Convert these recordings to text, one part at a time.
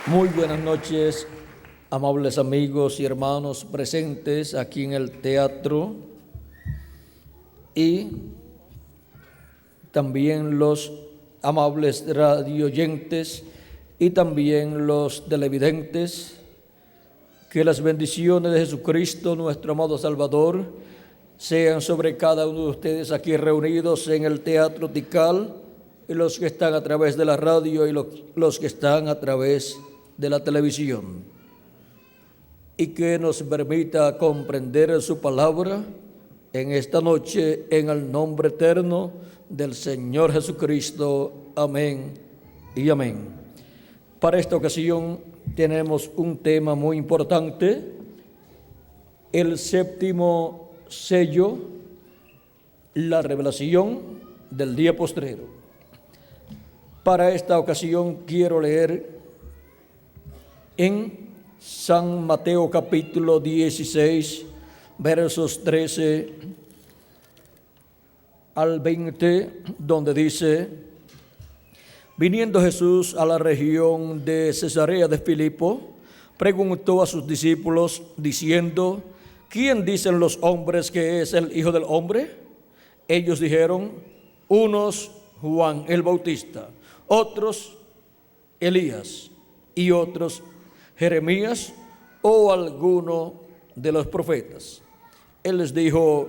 Muy buenas noches, amables amigos y hermanos presentes aquí en el teatro y también los amables radioyentes y también los televidentes. Que las bendiciones de Jesucristo, nuestro amado Salvador, sean sobre cada uno de ustedes aquí reunidos en el Teatro Tikal, y los que están a través de la radio y los que están a través de la televisión. Y que nos permita comprender su palabra en esta noche, en el nombre eterno del Señor Jesucristo. Amén y amén. Para esta ocasión tenemos un tema muy importante, el séptimo sello, la revelación del día postrero. Para esta ocasión quiero leer en San Mateo capítulo 16, versos 13 al 20, donde dice: Viniendo Jesús a la región de Cesarea de Filipo, preguntó a sus discípulos diciendo: ¿Quién dicen los hombres que es el Hijo del Hombre? Ellos dijeron: unos Juan el Bautista, otros Elías y otros Jeremías o alguno de los profetas. Él les dijo: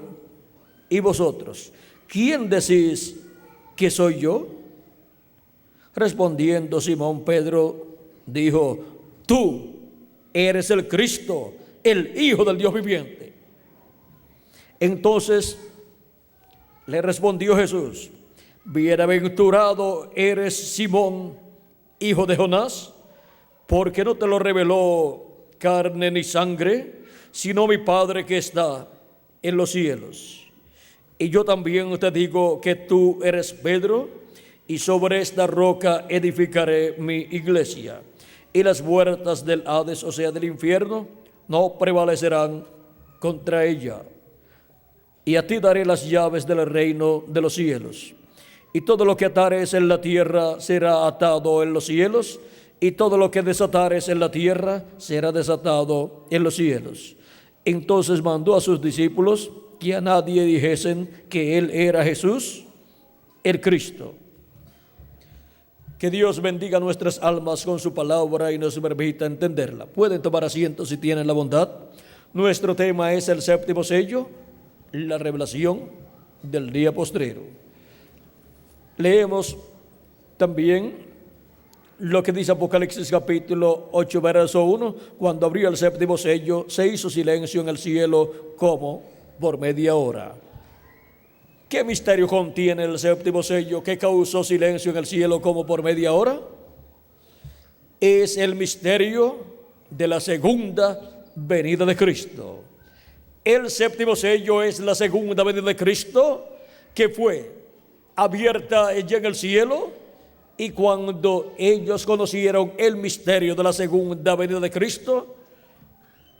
¿y vosotros? ¿Quién decís que soy yo? Respondiendo Simón Pedro dijo: tú eres el Cristo, el Hijo del Dios viviente. Entonces le respondió Jesús: bienaventurado eres Simón, hijo de Jonás, porque no te lo reveló carne ni sangre, sino mi Padre que está en los cielos. Y yo también te digo que tú eres Pedro, y sobre esta roca edificaré mi iglesia, y las puertas del Hades, o sea, del infierno, no prevalecerán contra ella. Y a ti daré las llaves del reino de los cielos. Y todo lo que atares en la tierra será atado en los cielos, y todo lo que desatares en la tierra será desatado en los cielos. Entonces mandó a sus discípulos que a nadie dijesen que él era Jesús, el Cristo. Que Dios bendiga nuestras almas con su palabra y nos permita entenderla. Pueden tomar asiento si tienen la bondad. Nuestro tema es el séptimo sello, la revelación del día postrero. Leemos también lo que dice Apocalipsis capítulo 8, verso 1. Cuando abrió el séptimo sello, se hizo silencio en el cielo como por media hora. ¿Qué misterio contiene el séptimo sello que causó silencio en el cielo como por media hora? Es el misterio de la segunda venida de Cristo. El séptimo sello es la segunda venida de Cristo, que fue abierta ya en el cielo, y cuando ellos conocieron el misterio de la segunda venida de Cristo,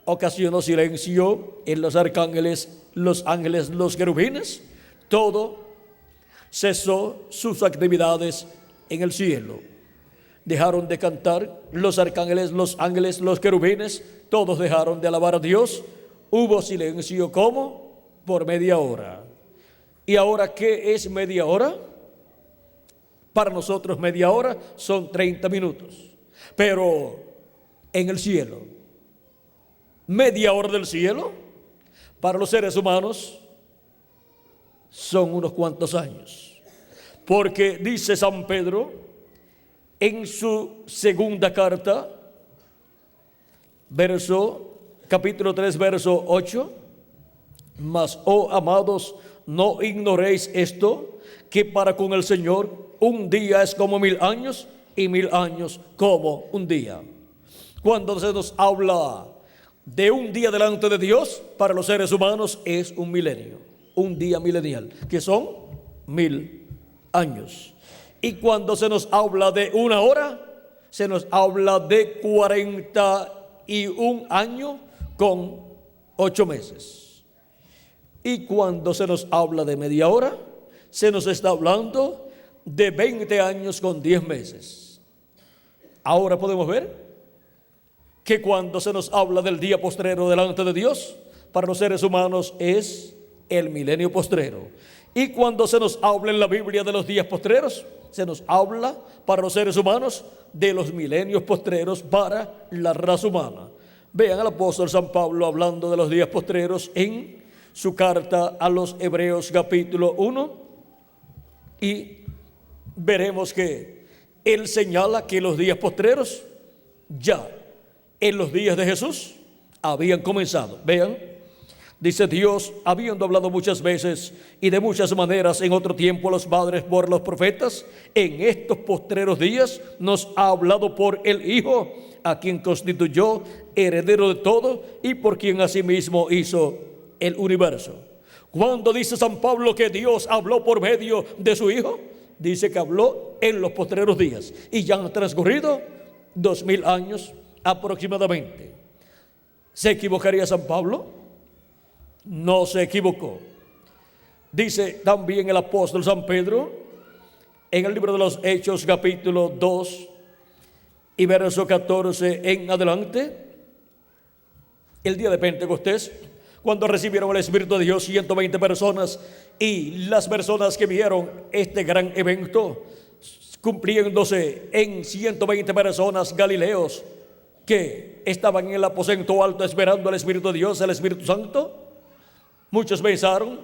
ocasionó silencio en los arcángeles, los ángeles, los querubines. Todo cesó sus actividades en el cielo. Dejaron de cantar los arcángeles, los ángeles, los querubines, todos dejaron de alabar a Dios. Hubo silencio como por media hora. ¿Y ahora qué es media hora? Para nosotros media hora son 30 minutos. Pero en el cielo, media hora del cielo, para los seres humanos, son unos cuantos años. Porque dice San Pedro en su segunda carta, capítulo 3, verso 8: mas, oh amados, no ignoréis esto, que para con el Señor un día es como 1000 años, y 1000 años como un día. Cuando se nos habla de un día delante de Dios, para los seres humanos es un milenio, un día milenial, que son 1000 años. Y cuando se nos habla de una hora, se nos habla de 41 años con 8 meses. Y cuando se nos habla de media hora, se nos está hablando de 20 años con 10 meses. Ahora podemos ver que cuando se nos habla del día postrero delante de Dios, para los seres humanos es el milenio postrero. Y cuando se nos habla en la Biblia de los días postreros, se nos habla para los seres humanos de los milenios postreros para la raza humana. Vean al apóstol San Pablo hablando de los días postreros en su carta a los Hebreos capítulo 1, y veremos que él señala que los días postreros ya en los días de Jesús habían comenzado. Vean, dice: Dios, habiendo hablado muchas veces y de muchas maneras en otro tiempo a los padres por los profetas, en estos postreros días nos ha hablado por el Hijo, a quien constituyó heredero de todo y por quien asimismo hizo el universo. Cuando dice San Pablo que Dios habló por medio de su Hijo, dice que habló en los postreros días, y ya han transcurrido 2000 años aproximadamente. ¿Se equivocaría San Pablo? No se equivocó. Dice también el apóstol San Pedro en el libro de los Hechos capítulo 2 y verso 14 en adelante: el día de Pentecostés, cuando recibieron el Espíritu de Dios 120 personas, y las personas que vieron este gran evento cumpliéndose en 120 personas galileos que estaban en el aposento alto esperando al Espíritu de Dios, el Espíritu Santo, muchos pensaron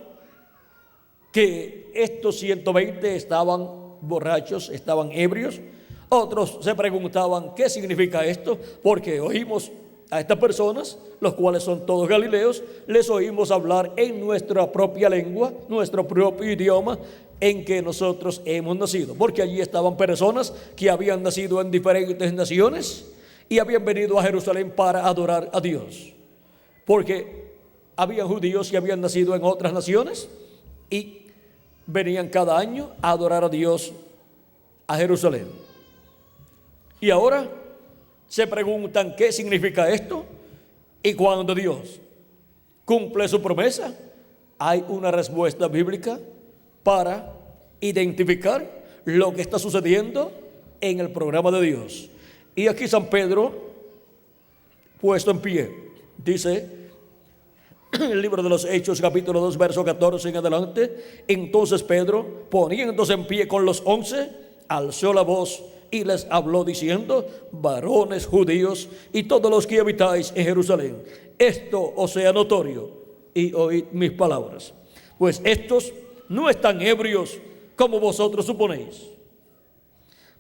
que estos 120 estaban borrachos, estaban ebrios. Otros se preguntaban: ¿qué significa esto? Porque oímos a estas personas, los cuales son todos galileos, les oímos hablar en nuestra propia lengua, nuestro propio idioma en que nosotros hemos nacido. Porque allí estaban personas que habían nacido en diferentes naciones y habían venido a Jerusalén para adorar a Dios. Porque había judíos que habían nacido en otras naciones y venían cada año a adorar a Dios a Jerusalén. Y ahora se preguntan: ¿qué significa esto? Y cuando Dios cumple su promesa, hay una respuesta bíblica para identificar lo que está sucediendo en el programa de Dios. Y aquí San Pedro, puesto en pie, dice en el libro de los Hechos capítulo 2 verso 14 en adelante: entonces Pedro, poniéndose en pie con los 11, alzó la voz y les habló diciendo: varones judíos y todos los que habitáis en Jerusalén, esto os sea notorio, y oíd mis palabras. Pues estos no están ebrios como vosotros suponéis,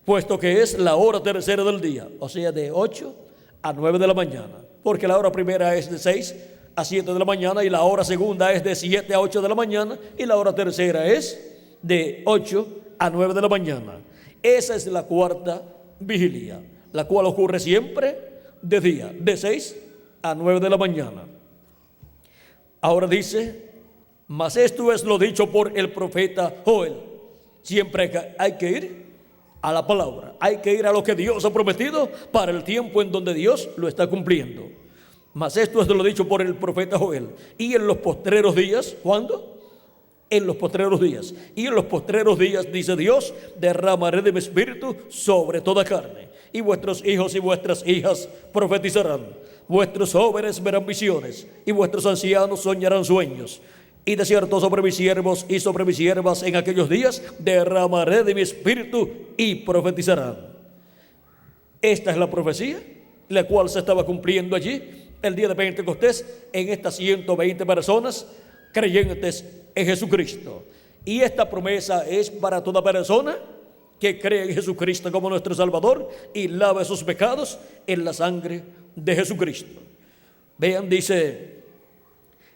puesto que es la hora tercera del día, o sea, de 8 a 9 de la mañana, porque la hora primera es de 6 a 7 de la mañana, y la hora segunda es de 7 a 8 de la mañana, y la hora tercera es de 8 a 9 de la mañana. Esa es la cuarta vigilia, la cual ocurre siempre de día, de 6 a 9 de la mañana. Ahora dice: mas esto es lo dicho por el profeta Joel. Siempre hay que ir a la palabra, hay que ir a lo que Dios ha prometido para el tiempo en donde Dios lo está cumpliendo. Mas esto es lo dicho por el profeta Joel. Y en los postreros días, ¿cuándo? En los postreros días. Y en los postreros días, dice Dios, derramaré de mi espíritu sobre toda carne, y vuestros hijos y vuestras hijas profetizarán, vuestros jóvenes verán visiones, y vuestros ancianos soñarán sueños. Y de cierto sobre mis siervos y sobre mis siervas en aquellos días derramaré de mi espíritu y profetizarán. Esta es la profecía, la cual se estaba cumpliendo allí el día de Pentecostés en estas 120 personas creyentes en Jesucristo. Y esta promesa es para toda persona que cree en Jesucristo como nuestro Salvador y lave sus pecados en la sangre de Jesucristo. Vean, dice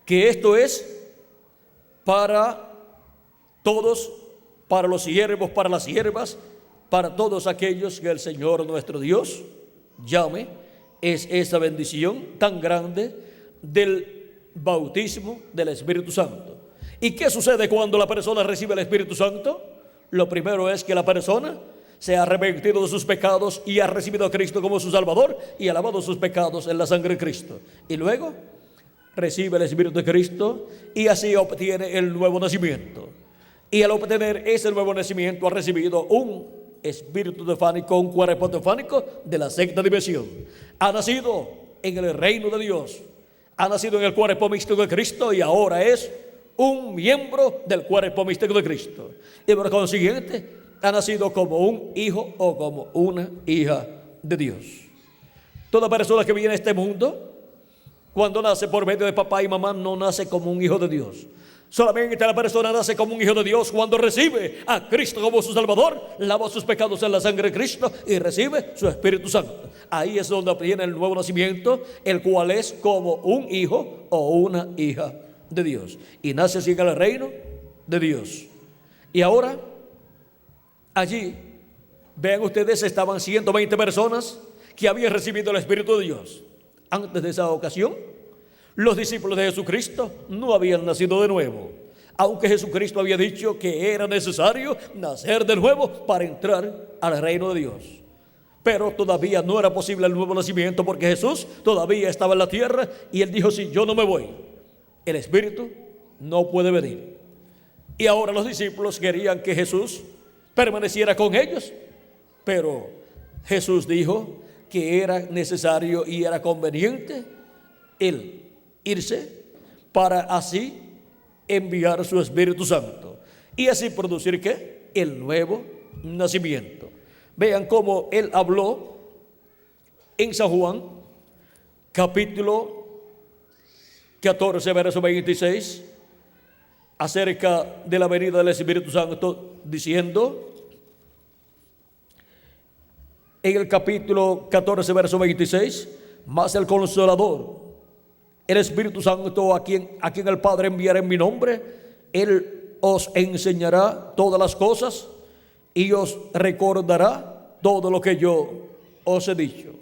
que esto es para todos, para los siervos, para las siervas, para todos aquellos que el Señor nuestro Dios llame. Es esa bendición tan grande del bautismo del Espíritu Santo. ¿Y qué sucede cuando la persona recibe el Espíritu Santo? Lo primero es que la persona se ha arrepentido de sus pecados y ha recibido a Cristo como su Salvador y ha lavado sus pecados en la sangre de Cristo. Y luego recibe el Espíritu de Cristo y así obtiene el nuevo nacimiento. Y al obtener ese nuevo nacimiento ha recibido un espíritu teofánico, un cuerpo teofánico de la sexta dimensión. Ha nacido en el reino de Dios, ha nacido en el cuerpo místico de Cristo y ahora es un miembro del cuerpo místico de Cristo. Y por consiguiente, ha nacido como un hijo o como una hija de Dios. Toda persona que viene a este mundo, cuando nace por medio de papá y mamá, no nace como un hijo de Dios. Solamente la persona nace como un hijo de Dios cuando recibe a Cristo como su Salvador, lava sus pecados en la sangre de Cristo y recibe su Espíritu Santo. Ahí es donde obtiene el nuevo nacimiento, el cual es como un hijo o una hija de Dios. Y nace así en el reino de Dios. Y ahora, allí, vean ustedes, estaban 120 personas que habían recibido el Espíritu de Dios. Antes de esa ocasión, los discípulos de Jesucristo no habían nacido de nuevo, aunque Jesucristo había dicho que era necesario nacer de nuevo para entrar al reino de Dios. Pero todavía no era posible el nuevo nacimiento porque Jesús todavía estaba en la tierra y Él dijo: si yo no me voy, el Espíritu no puede venir. Y ahora los discípulos querían que Jesús permaneciera con ellos, pero Jesús dijo que era necesario y era conveniente Él irse para así enviar su Espíritu Santo y así producir ¿qué? El nuevo nacimiento. Vean cómo Él habló en San Juan capítulo 14 verso 26 acerca de la venida del Espíritu Santo, diciendo en el capítulo 14 verso 26: mas el Consolador, el Espíritu Santo, a quien el Padre enviará en mi nombre, Él os enseñará todas las cosas y os recordará todo lo que yo os he dicho.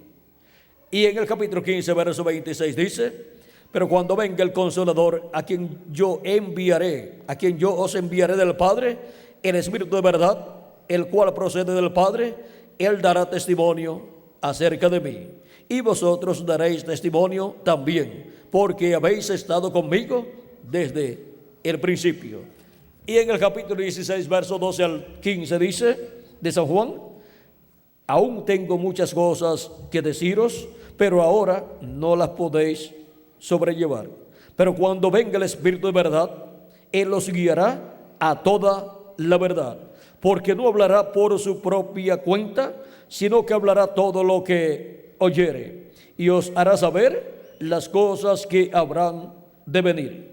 Y en el capítulo 15 verso 26 dice: pero cuando venga el Consolador, a quien yo os enviaré del Padre, el Espíritu de verdad, el cual procede del Padre, Él dará testimonio acerca de mí. Y vosotros daréis testimonio también, porque habéis estado conmigo desde el principio. Y en el capítulo 16, verso 12 al 15 dice de San Juan: aún tengo muchas cosas que deciros, pero ahora no las podéis sobrellevar. Pero cuando venga el Espíritu de verdad, Él os guiará a toda la verdad, porque no hablará por su propia cuenta, sino que hablará todo lo que oyere, y os hará saber las cosas que habrán de venir.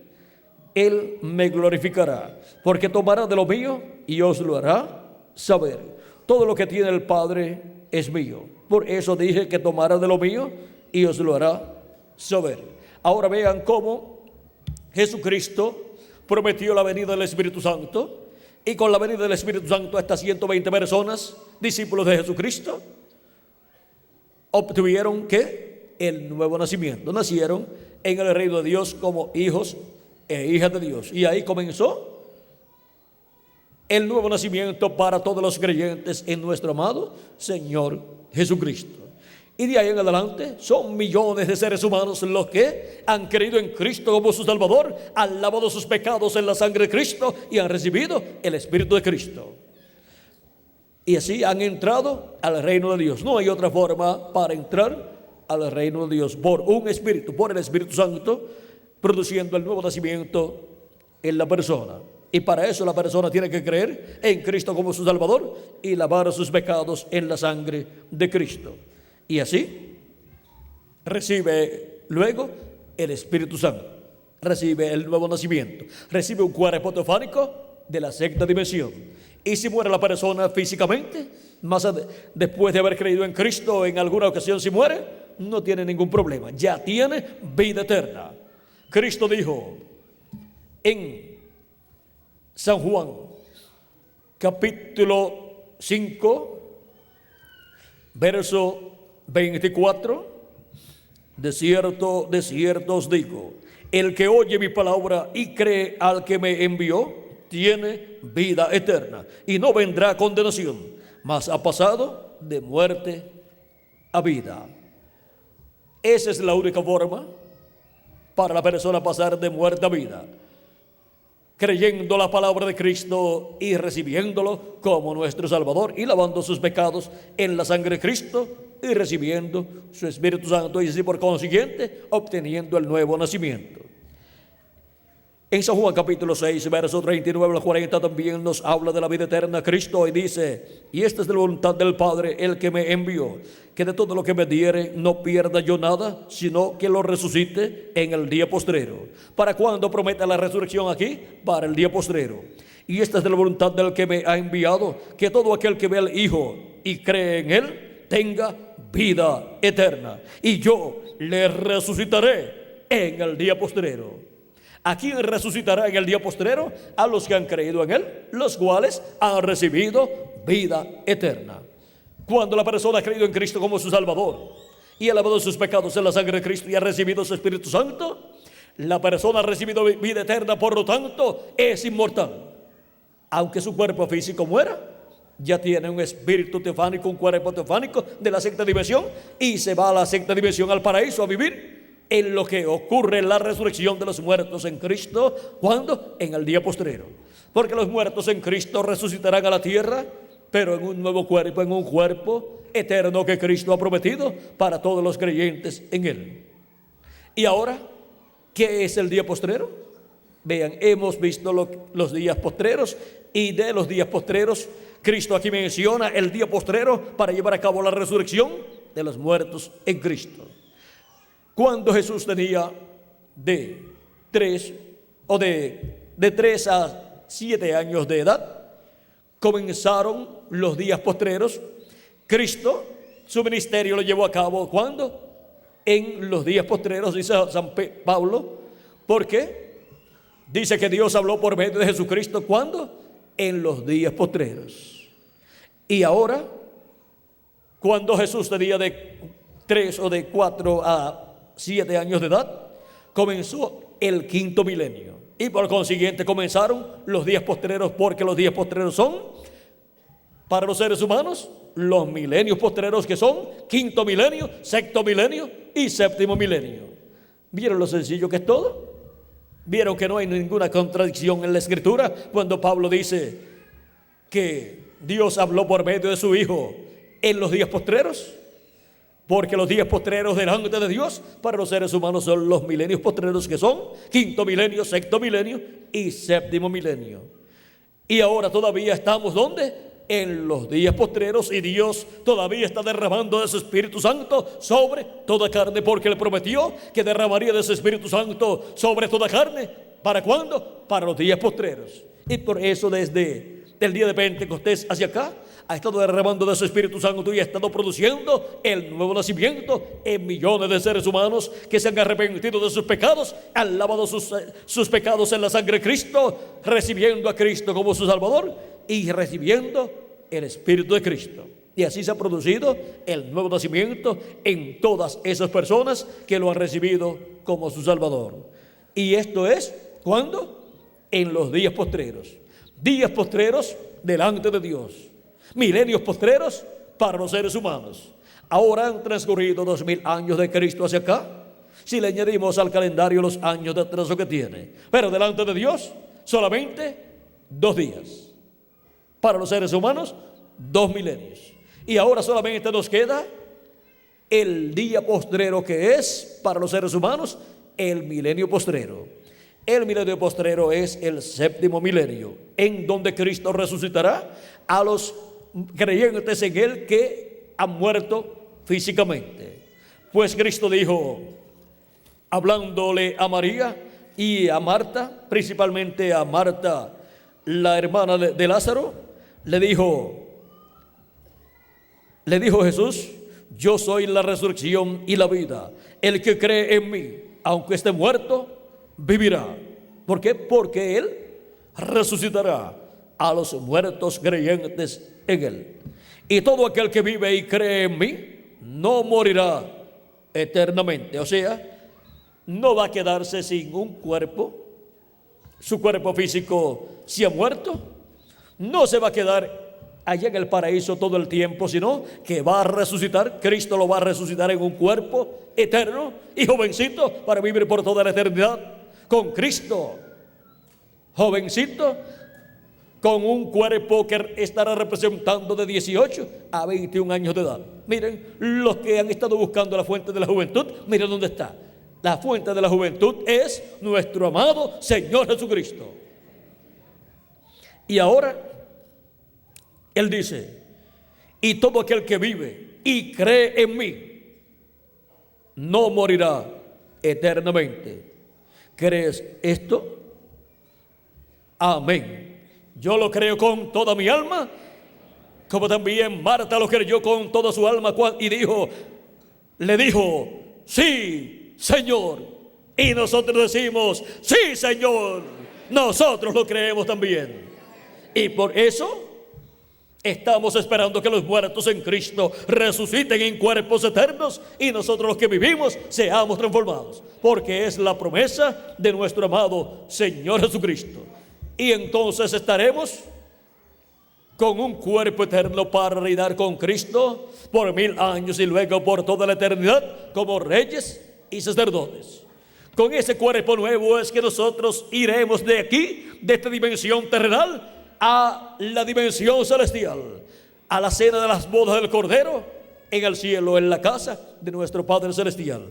Él me glorificará, porque tomará de lo mío y os lo hará saber. Todo lo que tiene el Padre es mío. Por eso dije que tomará de lo mío y os lo hará saber. Ahora vean cómo Jesucristo prometió la venida del Espíritu Santo, y con la venida del Espíritu Santo estas 120 personas, discípulos de Jesucristo, obtuvieron ¿qué? El nuevo nacimiento. Nacieron en el reino de Dios como hijos e hijas de Dios. Y ahí comenzó el nuevo nacimiento para todos los creyentes en nuestro amado Señor Jesucristo. Y de ahí en adelante son millones de seres humanos los que han creído en Cristo como su Salvador, han lavado sus pecados en la sangre de Cristo y han recibido el Espíritu de Cristo. Y así han entrado al reino de Dios. No hay otra forma para entrar al reino de Dios: por un Espíritu, por el Espíritu Santo, produciendo el nuevo nacimiento en la persona. Y para eso la persona tiene que creer en Cristo como su Salvador y lavar sus pecados en la sangre de Cristo. Y así recibe luego el Espíritu Santo, recibe el nuevo nacimiento, recibe un cuerpo teofánico de la sexta dimensión. Y si muere la persona físicamente, después de haber creído en Cristo, en alguna ocasión si muere, no tiene ningún problema, ya tiene vida eterna. Cristo dijo en San Juan capítulo 5 verso 24: de cierto os digo, el que oye mi palabra y cree al que me envió, tiene vida eterna, y no vendrá a condenación, mas ha pasado de muerte a vida. Esa es la única forma para la persona pasar de muerte a vida. creyendo la palabra de Cristo y recibiéndolo como nuestro Salvador y lavando sus pecados en la sangre de Cristo y recibiendo su Espíritu Santo y así por consiguiente obteniendo el nuevo nacimiento. En San Juan capítulo 6, versos 39 al 40 también nos habla de la vida eterna. Cristo hoy dice: y esta es la voluntad del Padre, el que me envió, que de todo lo que me diere no pierda yo nada, sino que lo resucite en el día postrero. ¿Para cuándo promete la resurrección aquí? Para el día postrero. Y esta es la voluntad del que me ha enviado, que todo aquel que ve al Hijo y cree en Él tenga vida eterna, y yo le resucitaré en el día postrero. ¿A quién resucitará en el día postrero? A los que han creído en Él, los cuales han recibido vida eterna. Cuando la persona ha creído en Cristo como su Salvador y ha lavado sus pecados en la sangre de Cristo y ha recibido su Espíritu Santo, la persona ha recibido vida eterna, por lo tanto es inmortal. Aunque su cuerpo físico muera, ya tiene un espíritu teofánico, un cuerpo teofánico de la sexta dimensión, y se va a la sexta dimensión, al paraíso, a vivir en lo que ocurre en la resurrección de los muertos en Cristo. ¿Cuándo? En el día postrero. Porque los muertos en Cristo resucitarán a la tierra, pero en un nuevo cuerpo, en un cuerpo eterno que Cristo ha prometido para todos los creyentes en Él. Y ahora, ¿qué es el día postrero? Vean, hemos visto los días postreros, y de los días postreros Cristo aquí menciona el día postrero para llevar a cabo la resurrección de los muertos en Cristo. Cuando Jesús tenía de 3 a 7 años de edad, comenzaron los días postreros. Cristo, su ministerio lo llevó a cabo, ¿cuándo? En los días postreros, dice San Pablo. ¿Por qué? Dice que Dios habló por medio de Jesucristo, ¿cuándo? En los días postreros. Y ahora, cuando Jesús tenía de 3 o de 4 a 7 años de edad, comenzó el quinto milenio, y por consiguiente comenzaron los días postreros, porque los días postreros son para los seres humanos los milenios postreros, que son quinto milenio, sexto milenio y séptimo milenio. ¿Vieron lo sencillo que es todo? ¿Vieron que no hay ninguna contradicción en la Escritura cuando Pablo dice que Dios habló por medio de su Hijo en los días postreros? Porque los días postreros delante de Dios para los seres humanos son los milenios postreros, que son quinto milenio, sexto milenio y séptimo milenio. Y ahora todavía estamos, ¿dónde? En los días postreros, y Dios todavía está derramando de su Espíritu Santo sobre toda carne, porque Él prometió que derramaría de su Espíritu Santo sobre toda carne. ¿Para cuándo? Para los días postreros. Y por eso desde el día de Pentecostés hacia acá ha estado derramando de su Espíritu Santo y ha estado produciendo el nuevo nacimiento en millones de seres humanos que se han arrepentido de sus pecados, han lavado sus pecados en la sangre de Cristo, recibiendo a Cristo como su Salvador y recibiendo el Espíritu de Cristo. Y así se ha producido el nuevo nacimiento en todas esas personas que lo han recibido como su Salvador. Y esto es, ¿cuándo? En los días postreros. Días postreros delante de Dios. Milenios postreros para los seres humanos. Ahora han transcurrido 2000 años de Cristo hacia acá, si le añadimos al calendario los años de atraso que tiene. Pero delante de Dios solamente 2 días. Para los seres humanos 2 milenios. Y ahora solamente nos queda el día postrero, que es para los seres humanos el milenio postrero. El milenio postrero es el séptimo milenio, en donde Cristo resucitará a los creyentes en Él que han muerto físicamente. Pues Cristo dijo, hablándole a María y a Marta, principalmente a Marta, la hermana de Lázaro, le dijo Jesús: yo soy la resurrección y la vida. El que cree en mí, aunque esté muerto, vivirá. ¿Por qué? Porque Él resucitará a los muertos creyentes en Él. Y todo aquel que vive y cree en mí no morirá eternamente. O sea, no va a quedarse sin un cuerpo. Su cuerpo físico, si ha muerto, no se va a quedar allá en el paraíso todo el tiempo, sino que va a resucitar. Cristo lo va a resucitar en un cuerpo eterno y jovencito para vivir por toda la eternidad con Cristo. jovencito con un cuerpo que estará representando de 18 a 21 años de edad. Miren, los que han estado buscando la fuente de la juventud, miren dónde está. La fuente de la juventud es nuestro amado Señor Jesucristo. Y ahora, Él dice, y todo aquel que vive y cree en mí, no morirá eternamente. ¿Crees esto? Amén. Yo lo creo con toda mi alma, como también Marta lo creyó con toda su alma y le dijo, sí, Señor. Y nosotros decimos, sí, Señor. Nosotros lo creemos también. Y por eso estamos esperando que los muertos en Cristo resuciten en cuerpos eternos y nosotros los que vivimos seamos transformados, porque es la promesa de nuestro amado Señor Jesucristo. Y entonces estaremos con un cuerpo eterno para reinar con Cristo por 1000 años y luego por toda la eternidad como reyes y sacerdotes. Con ese cuerpo nuevo es que nosotros iremos de aquí, de esta dimensión terrenal, a la dimensión celestial, a la cena de las bodas del Cordero en el cielo, en la casa de nuestro Padre Celestial.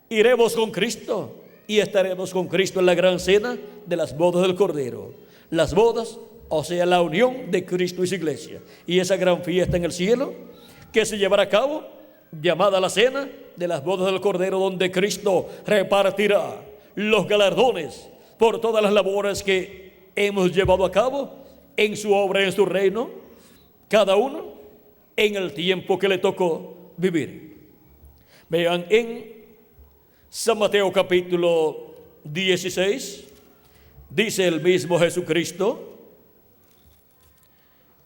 Iremos con Cristo y estaremos con Cristo en la gran cena de las bodas del Cordero. Las bodas, o sea, la unión de Cristo y su iglesia. Y esa gran fiesta en el cielo que se llevará a cabo, llamada la cena de las bodas del Cordero, donde Cristo repartirá los galardones por todas las labores que hemos llevado a cabo en su obra, en su reino, cada uno en el tiempo que le tocó vivir. Vean en San Mateo capítulo 16, dice el mismo Jesucristo,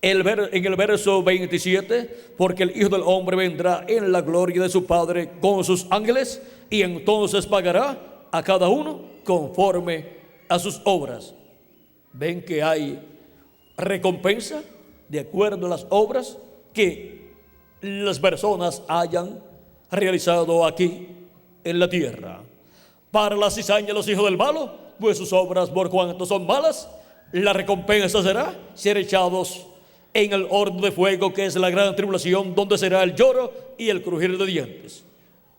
en el verso 27, porque el Hijo del Hombre vendrá en la gloria de su Padre con sus ángeles, y entonces pagará a cada uno conforme a sus obras. Ven que hay recompensa de acuerdo a las obras que las personas hayan realizado aquí en la tierra. Para la cizaña, los hijos del malo, pues sus obras por cuanto son malas, la recompensa será ser echados en el horno de fuego, que es la gran tribulación, donde será el lloro y el crujir de dientes.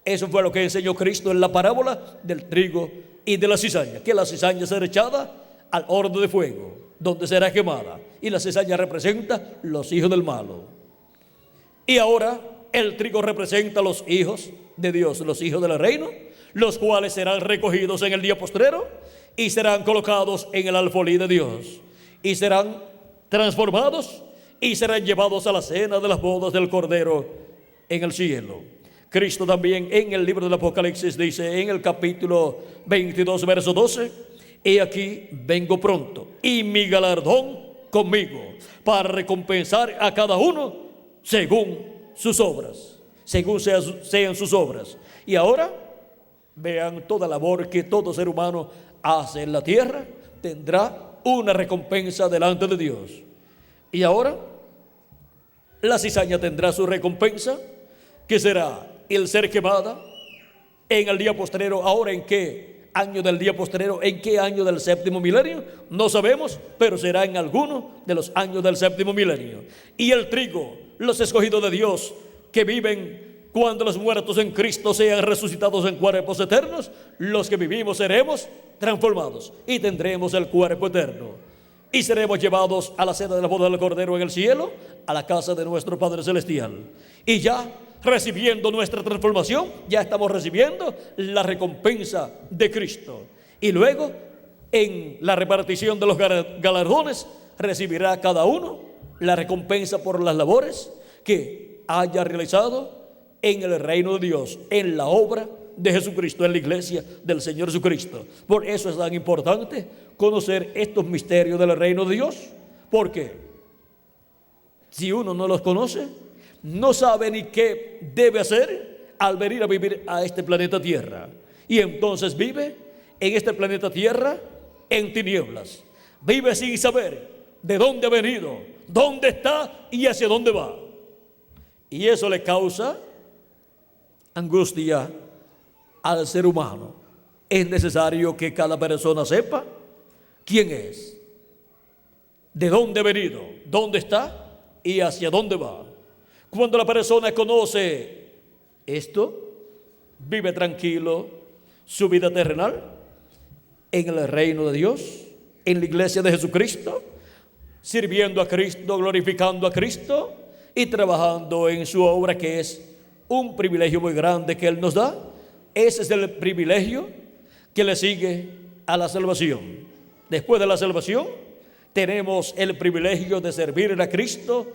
Eso fue lo que enseñó Cristo en la parábola del trigo y de la cizaña, que la cizaña será echada al horno de fuego, donde será quemada, y la cizaña representa los hijos del malo. Y ahora el trigo representa los hijos de Dios, los hijos del reino, los cuales serán recogidos en el día postrero y serán colocados en el alfolí de Dios y serán transformados y serán llevados a la cena de las bodas del Cordero en el cielo. Cristo también en el libro del Apocalipsis dice en el capítulo 22 verso 12: he aquí vengo pronto y mi galardón conmigo para recompensar a cada uno según sus obras, según sean sus obras. Y ahora vean toda labor que todo ser humano hace en la tierra tendrá una recompensa delante de Dios. Y ahora la cizaña tendrá su recompensa, que será el ser quemada en el día postrero. Ahora, ¿en qué año del día postrero? ¿En qué año del séptimo milenio? No sabemos, pero será en alguno de los años del séptimo milenio. Y el trigo, los escogidos de Dios que viven cuando los muertos en Cristo sean resucitados en cuerpos eternos, los que vivimos seremos transformados y tendremos el cuerpo eterno. Y seremos llevados a la cena de la boda del Cordero en el cielo, a la casa de nuestro Padre Celestial. Y ya recibiendo nuestra transformación, ya estamos recibiendo la recompensa de Cristo. Y luego, en la repartición de los galardones, recibirá cada uno la recompensa por las labores que haya realizado en el reino de Dios, en la obra de Jesucristo, en la iglesia del Señor Jesucristo. Por eso es tan importante conocer estos misterios del reino de Dios, porque si uno no los conoce, no sabe ni qué debe hacer al venir a vivir a este planeta Tierra. Y entonces vive en este planeta Tierra en tinieblas. Vive sin saber de dónde ha venido, dónde está y hacia dónde va. Y eso le causa angustia al ser humano. Es necesario que cada persona sepa quién es, de dónde ha venido, dónde está y hacia dónde va. Cuando la persona conoce esto, vive tranquilo su vida terrenal en el reino de Dios, en la iglesia de Jesucristo, sirviendo a Cristo, glorificando a Cristo y trabajando en su obra, que es un privilegio muy grande que Él nos da. Ese es el privilegio que le sigue a la salvación. Después de la salvación, tenemos el privilegio de servir a Cristo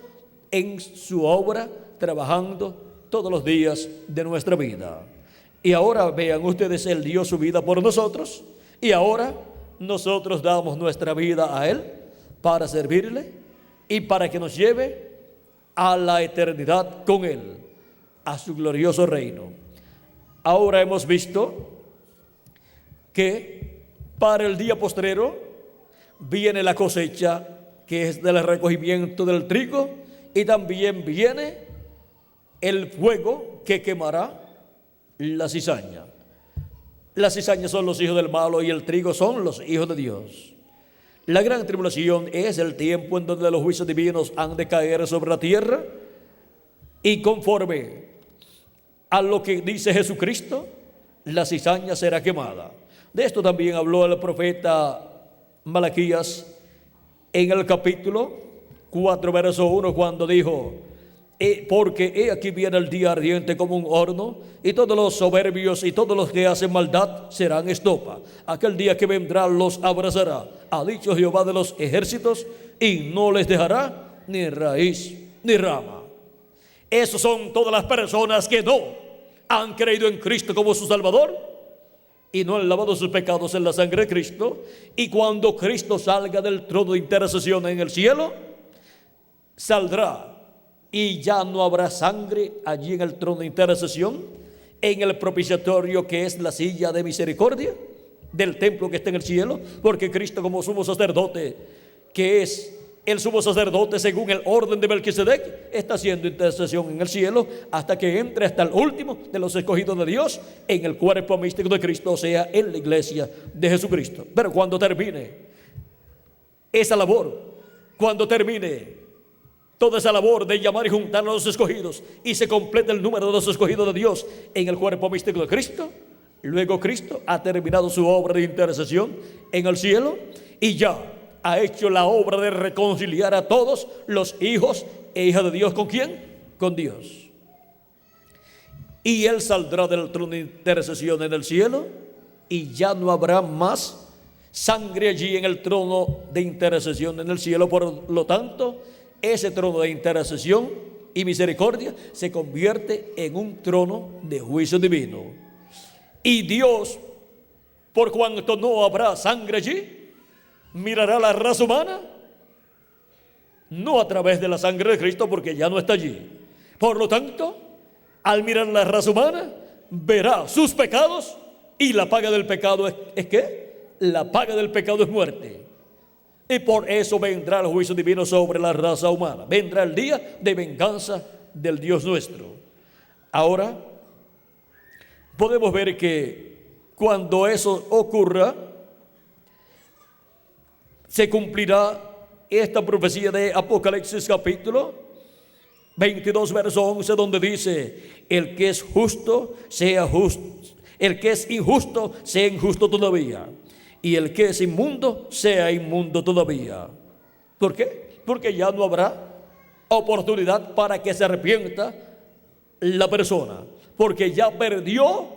en su obra, trabajando todos los días de nuestra vida. Y ahora vean ustedes, Él dio su vida por nosotros, y ahora nosotros damos nuestra vida a Él para servirle y para que nos lleve a la eternidad con Él, a su glorioso reino. Ahora hemos visto que para el día postrero viene la cosecha, que es del recogimiento del trigo, y también viene el fuego que quemará la cizaña. La cizaña son los hijos del malo y el trigo son los hijos de Dios. La gran tribulación es el tiempo en donde los juicios divinos han de caer sobre la tierra, y conforme a lo que dice Jesucristo, la cizaña será quemada. De esto también habló el profeta Malaquías en el capítulo 4, verso 1, cuando dijo: porque he aquí viene el día ardiente como un horno, y todos los soberbios y todos los que hacen maldad serán estopa. Aquel día que vendrá los abrazará, ha dicho Jehová de los ejércitos, y no les dejará ni raíz ni rama. Esas son todas las personas que no han creído en Cristo como su Salvador y no han lavado sus pecados en la sangre de Cristo. Y cuando Cristo salga del trono de intercesión en el cielo, saldrá y ya no habrá sangre allí en el trono de intercesión, en el propiciatorio, que es la silla de misericordia del templo que está en el cielo, porque Cristo, como sumo sacerdote, que es el sumo sacerdote según el orden de Melquisedec, está haciendo intercesión en el cielo hasta que entre hasta el último de los escogidos de Dios en el cuerpo místico de Cristo, o sea, en la iglesia de Jesucristo. Pero cuando termine esa labor, cuando termine toda esa labor de llamar y juntar a los escogidos y se completa el número de los escogidos de Dios en el cuerpo místico de Cristo, luego Cristo ha terminado su obra de intercesión en el cielo y ya ha hecho la obra de reconciliar a todos los hijos e hijas de Dios. ¿Con quién? Con Dios. Y Él saldrá del trono de intercesión en el cielo, y ya no habrá más sangre allí en el trono de intercesión en el cielo. Por lo tanto, ese trono de intercesión y misericordia se convierte en un trono de juicio divino. Y Dios, por cuanto no habrá sangre allí, mirará la raza humana no a través de la sangre de Cristo, porque ya no está allí. Por lo tanto, al mirar la raza humana, verá sus pecados, y la paga del pecado ¿es qué? La paga del pecado es muerte. Y por eso vendrá el juicio divino sobre la raza humana. Vendrá el día de venganza del Dios nuestro. Ahora, podemos ver que cuando eso ocurra, se cumplirá esta profecía de Apocalipsis capítulo 22, verso 11, donde dice: el que es justo sea justo, el que es injusto sea injusto todavía, y el que es inmundo sea inmundo todavía. ¿Por qué? Porque ya no habrá oportunidad para que se arrepienta la persona, porque ya perdió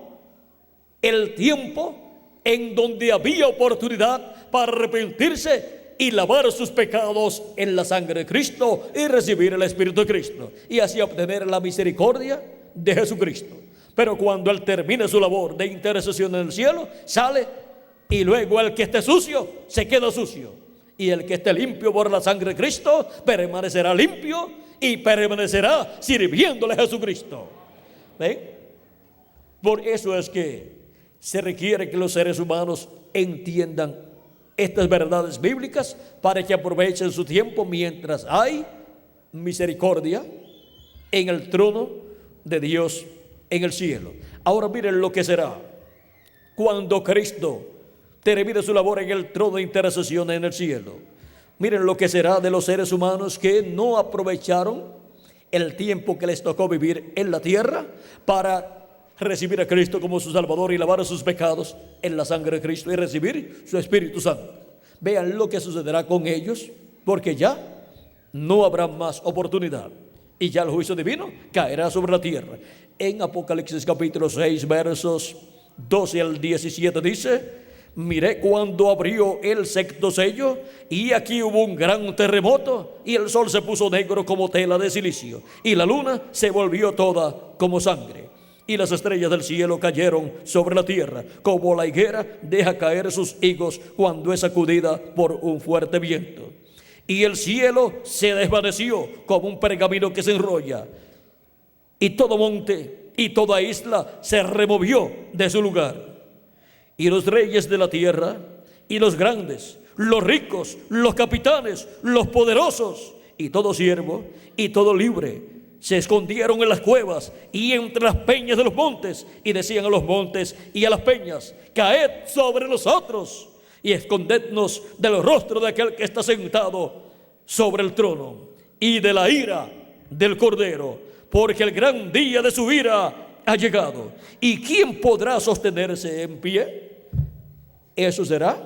el tiempo en donde había oportunidad para arrepentirse y lavar sus pecados en la sangre de Cristo y recibir el Espíritu de Cristo, y así obtener la misericordia de Jesucristo. Pero cuando Él termine su labor de intercesión en el cielo, sale, y luego el que esté sucio se queda sucio, y el que esté limpio por la sangre de Cristo permanecerá limpio y permanecerá sirviéndole a Jesucristo. ¿Ven? Por eso es que se requiere que los seres humanos entiendan estas verdades bíblicas para que aprovechen su tiempo mientras hay misericordia en el trono de Dios en el cielo. Ahora miren lo que será cuando Cristo termine su labor en el trono de intercesión en el cielo. Miren lo que será de los seres humanos que no aprovecharon el tiempo que les tocó vivir en la tierra para recibir a Cristo como su Salvador y lavar sus pecados en la sangre de Cristo y recibir su Espíritu Santo. Vean lo que sucederá con ellos, porque ya no habrá más oportunidad y ya el juicio divino caerá sobre la tierra. En Apocalipsis capítulo 6 versos 12 al 17 dice: miré cuando abrió el sexto sello, y aquí hubo un gran terremoto, y el sol se puso negro como tela de silicio, y la luna se volvió toda como sangre, y las estrellas del cielo cayeron sobre la tierra, como la higuera deja caer sus higos cuando es sacudida por un fuerte viento. Y el cielo se desvaneció como un pergamino que se enrolla, y todo monte y toda isla se removió de su lugar. Y los reyes de la tierra, y los grandes, los ricos, los capitanes, los poderosos, y todo siervo, y todo libre, se escondieron en las cuevas y entre las peñas de los montes, y decían a los montes y a las peñas: caed sobre nosotros, y escondednos del rostro de aquel que está sentado sobre el trono, y de la ira del Cordero, porque el gran día de su ira ha llegado. ¿Y quién podrá sostenerse en pie? Eso será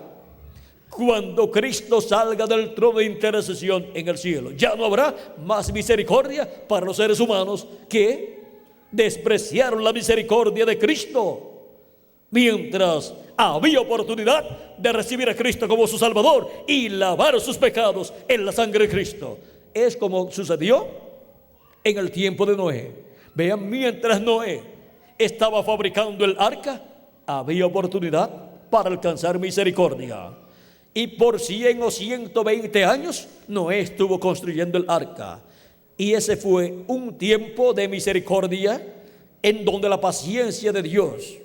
cuando Cristo salga del trono de intercesión en el cielo. Ya no habrá más misericordia para los seres humanos que despreciaron la misericordia de Cristo, mientras había oportunidad de recibir a Cristo como su Salvador y lavar sus pecados en la sangre de Cristo. Es como sucedió en el tiempo de Noé. Vean, mientras Noé estaba fabricando el arca, había oportunidad para alcanzar misericordia. Y por 100 o 120 años Noé estuvo construyendo el arca, y ese fue un tiempo de misericordia en donde la paciencia de Dios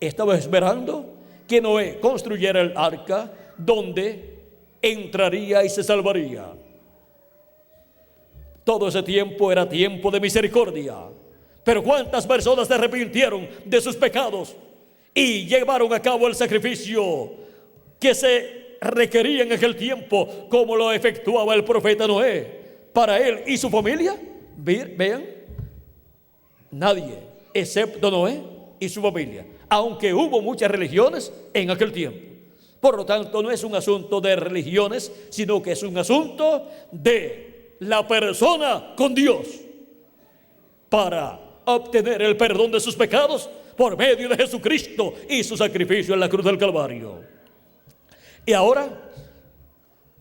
estaba esperando que Noé construyera el arca donde entraría y se salvaría. Todo ese tiempo era tiempo de misericordia. Pero ¿cuántas personas se arrepintieron de sus pecados y llevaron a cabo el sacrificio que se requería en aquel tiempo, como lo efectuaba el profeta Noé para él y su familia? Vean, nadie excepto Noé y su familia, aunque hubo muchas religiones en aquel tiempo. Por lo tanto, no es un asunto de religiones, sino que es un asunto de la persona con Dios para obtener el perdón de sus pecados por medio de Jesucristo y su sacrificio en la cruz del Calvario. Y ahora,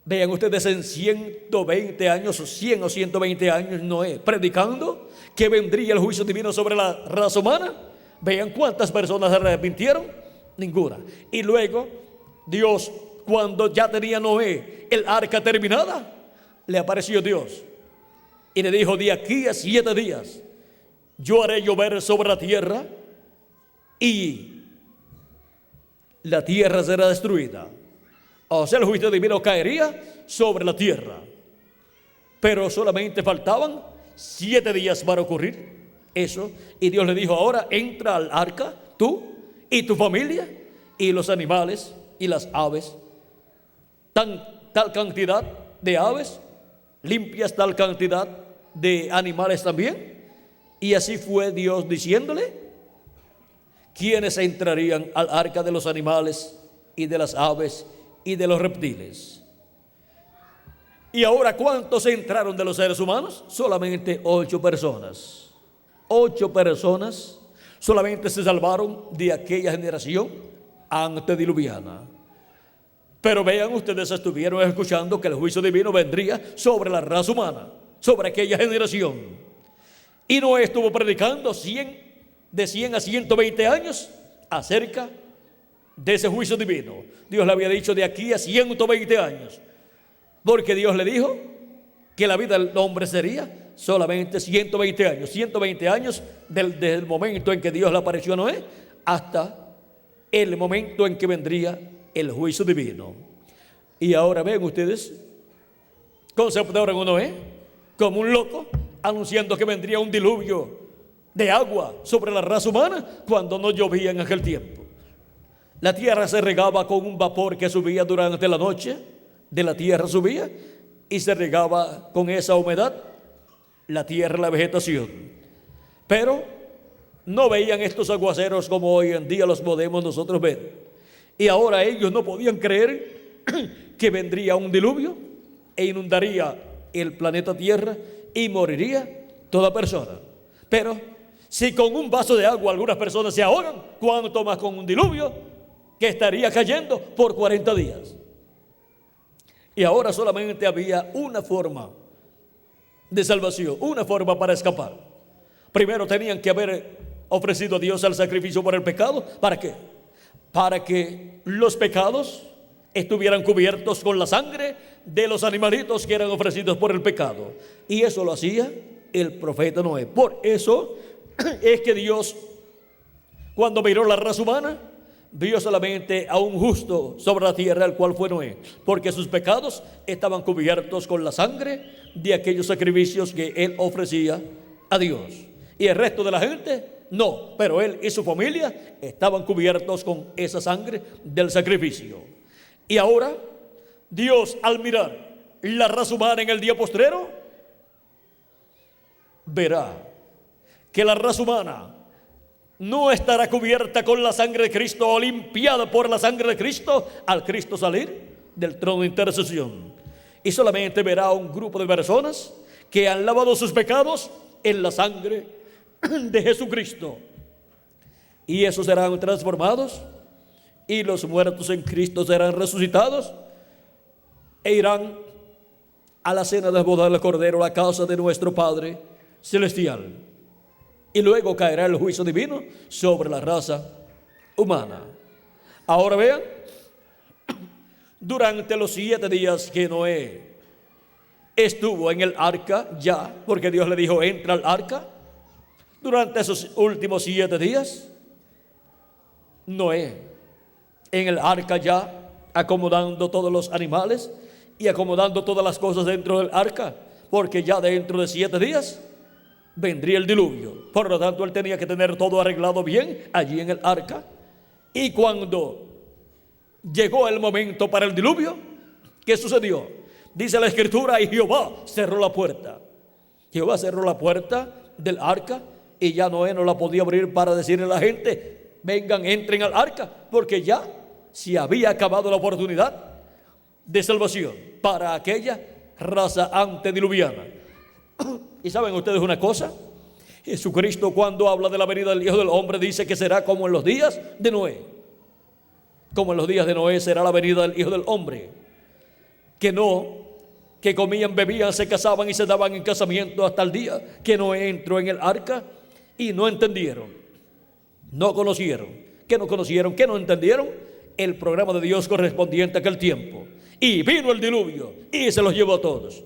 vean ustedes, en 120 años, o 100 o 120 años, Noé predicando que vendría el juicio divino sobre la raza humana. Vean cuántas personas se arrepintieron. Ninguna. Y luego, Dios, cuando ya tenía Noé el arca terminada, le apareció Dios y le dijo: de aquí a 7 días yo haré llover sobre la tierra y la tierra será destruida. O sea, el juicio divino caería sobre la tierra. Pero solamente faltaban 7 días para ocurrir eso. Y Dios le dijo: ahora entra al arca, tú y tu familia y los animales y las aves. Tal cantidad de aves, limpias tal cantidad de animales también. Y así fue Dios diciéndole quiénes entrarían al arca de los animales y de las aves y de los reptiles. Y ahora, ¿cuántos entraron de los seres humanos? Solamente 8 personas. 8 personas solamente se salvaron de aquella generación antediluviana. Pero vean, ustedes estuvieron escuchando que el juicio divino vendría sobre la raza humana, sobre aquella generación. Y Noé estuvo predicando de 100 a 120 años acerca de ese juicio divino. Dios le había dicho de aquí a 120 años, porque Dios le dijo que la vida del hombre sería solamente 120 años. 120 años desde el momento en que Dios le apareció a Noé hasta el momento en que vendría el juicio divino. Y ahora ven ustedes cómo se observa a Noé como un loco, anunciando que vendría un diluvio de agua sobre la raza humana cuando no llovía en aquel tiempo. La tierra se regaba con un vapor que subía durante la noche, de la tierra subía, y se regaba con esa humedad la tierra, la vegetación. Pero no veían estos aguaceros como hoy en día los podemos nosotros ver. Y ahora ellos no podían creer que vendría un diluvio e inundaría el planeta Tierra y moriría toda persona. Pero si con un vaso de agua algunas personas se ahogan, ¿cuánto más con un diluvio que estaría cayendo por 40 días? Y ahora solamente había una forma de salvación, una forma para escapar. Primero tenían que haber ofrecido a Dios el sacrificio por el pecado. ¿Para qué? Para que los pecados estuvieran cubiertos con la sangre de los animalitos que eran ofrecidos por el pecado. Y eso lo hacía el profeta Noé. Por eso es que Dios, cuando miró la raza humana, vio solamente a un justo sobre la tierra, el cual fue Noé, porque sus pecados estaban cubiertos con la sangre de aquellos sacrificios que él ofrecía a Dios. Y el resto de la gente no, pero él y su familia estaban cubiertos con esa sangre del sacrificio. Y ahora Dios, al mirar la raza humana en el día postrero, verá que la raza humana no estará cubierta con la sangre de Cristo o limpiada por la sangre de Cristo al Cristo salir del trono de intercesión. Y solamente verá un grupo de personas que han lavado sus pecados en la sangre de Jesucristo. Y esos serán transformados, y los muertos en Cristo serán resucitados e irán a la cena de boda del Cordero, a la casa de nuestro Padre Celestial. Y luego caerá el juicio divino sobre la raza humana. Ahora vean, durante los 7 días que Noé estuvo en el arca ya, porque Dios le dijo entra al arca, durante esos últimos 7 días, Noé en el arca ya acomodando todos los animales y acomodando todas las cosas dentro del arca, porque ya dentro de 7 días vendría el diluvio. Por lo tanto, él tenía que tener todo arreglado bien allí en el arca. Y cuando llegó el momento para el diluvio, ¿qué sucedió? Dice la Escritura, y Jehová cerró la puerta. Jehová cerró la puerta del arca, y ya Noé no la podía abrir para decirle a la gente, vengan, entren al arca, porque ya se había acabado la oportunidad de salvación para aquella raza antediluviana. Y saben ustedes una cosa, Jesucristo, cuando habla de la venida del Hijo del Hombre, dice que será como en los días de Noé. Como en los días de Noé será la venida del Hijo del Hombre. Que comían, bebían, se casaban y se daban en casamiento hasta el día que Noé entró en el arca, y no entendieron, no conocieron, que no entendieron el programa de Dios correspondiente a aquel tiempo. Y vino el diluvio y se los llevó a todos.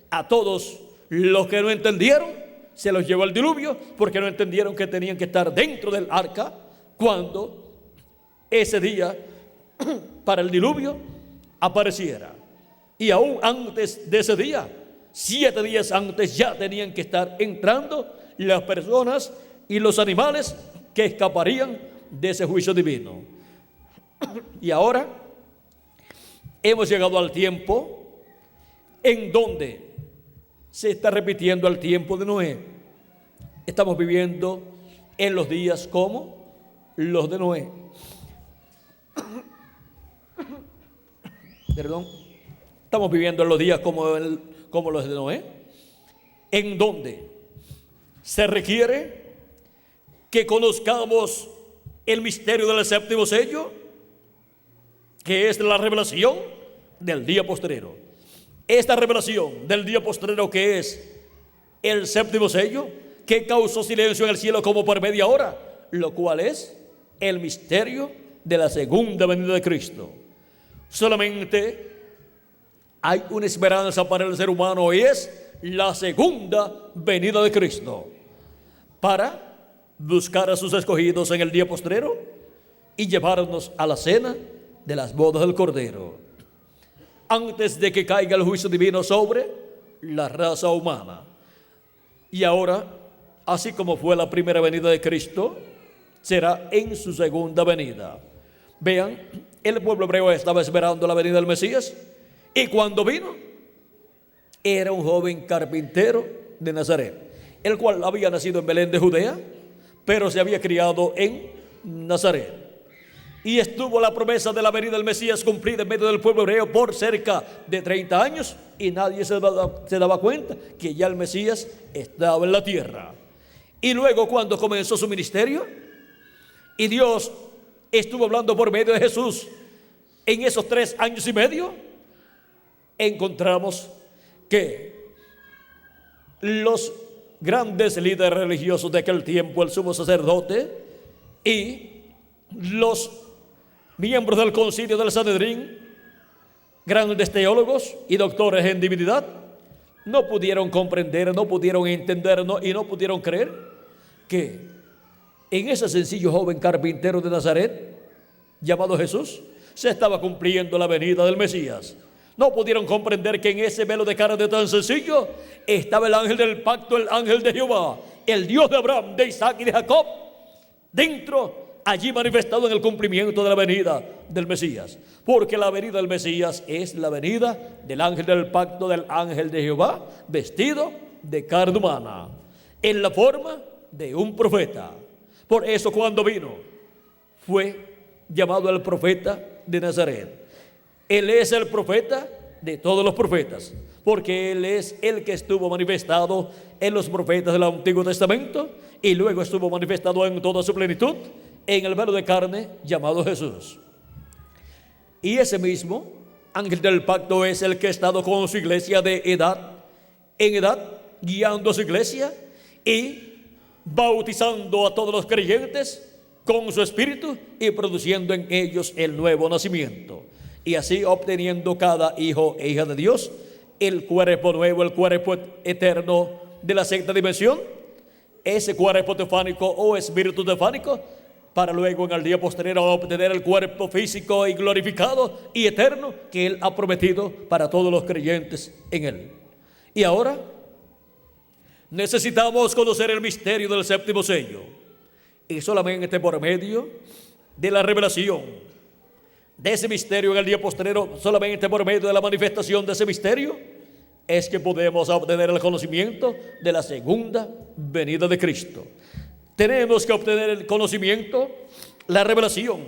A todos los que no entendieron, se los llevó el diluvio, porque no entendieron que tenían que estar dentro del arca cuando ese día para el diluvio apareciera. Y aún antes de ese día, 7 días antes, ya tenían que estar entrando las personas y los animales que escaparían de ese juicio divino. Y ahora hemos llegado al tiempo en donde se está repitiendo el tiempo de Noé. Estamos viviendo en los días como los de Noé. Perdón. Estamos viviendo en los días como los de Noé, en donde se requiere que conozcamos el misterio del séptimo sello, que es la revelación del día postrero. Esta revelación del día postrero, que es el séptimo sello, que causó silencio en el cielo como por media hora, lo cual es el misterio de la segunda venida de Cristo. Solamente hay una esperanza para el ser humano, y es la segunda venida de Cristo, para buscar a sus escogidos en el día postrero y llevarnos a la cena de las bodas del Cordero, antes de que caiga el juicio divino sobre la raza humana. Y ahora, así como fue la primera venida de Cristo, será en su segunda venida. Vean, el pueblo hebreo estaba esperando la venida del Mesías, y cuando vino, era un joven carpintero de Nazaret, el cual había nacido en Belén de Judea, pero se había criado en Nazaret. Y estuvo la promesa de la venida del Mesías cumplida en medio del pueblo hebreo por cerca de 30 años, y nadie se daba cuenta que ya el Mesías estaba en la tierra. Y luego, cuando comenzó su ministerio y Dios estuvo hablando por medio de Jesús en esos 3 años y medio, encontramos que los grandes líderes religiosos de aquel tiempo, el sumo sacerdote y los miembros del concilio del Sanedrín, grandes teólogos y doctores en divinidad, no pudieron comprender, no pudieron entender, y no pudieron creer que en ese sencillo joven carpintero de Nazaret, llamado Jesús, se estaba cumpliendo la venida del Mesías. No pudieron comprender que en ese velo de carne tan sencillo estaba el ángel del pacto, el ángel de Jehová, el Dios de Abraham, de Isaac y de Jacob, dentro, allí manifestado en el cumplimiento de la venida del Mesías. Porque la venida del Mesías es la venida del ángel del pacto, del ángel de Jehová, vestido de carne humana, en la forma de un profeta. Por eso, cuando vino, fue llamado el profeta de Nazaret. Él es el profeta de todos los profetas, porque Él es el que estuvo manifestado en los profetas del Antiguo Testamento, y luego estuvo manifestado en toda su plenitud en el velo de carne llamado Jesús. Y ese mismo ángel del pacto es el que ha estado con su iglesia de edad en edad, guiando a su iglesia y bautizando a todos los creyentes con su espíritu y produciendo en ellos el nuevo nacimiento, y así obteniendo cada hijo e hija de Dios el cuerpo nuevo, el cuerpo eterno de la sexta dimensión, ese cuerpo teofánico o espíritu teofánico, para luego en el día posterior obtener el cuerpo físico y glorificado y eterno que Él ha prometido para todos los creyentes en Él. Y ahora necesitamos conocer el misterio del séptimo sello, y solamente por medio de la revelación de ese misterio en el día posterior, solamente por medio de la manifestación de ese misterio, es que podemos obtener el conocimiento de la segunda venida de Cristo. Tenemos que obtener el conocimiento, la revelación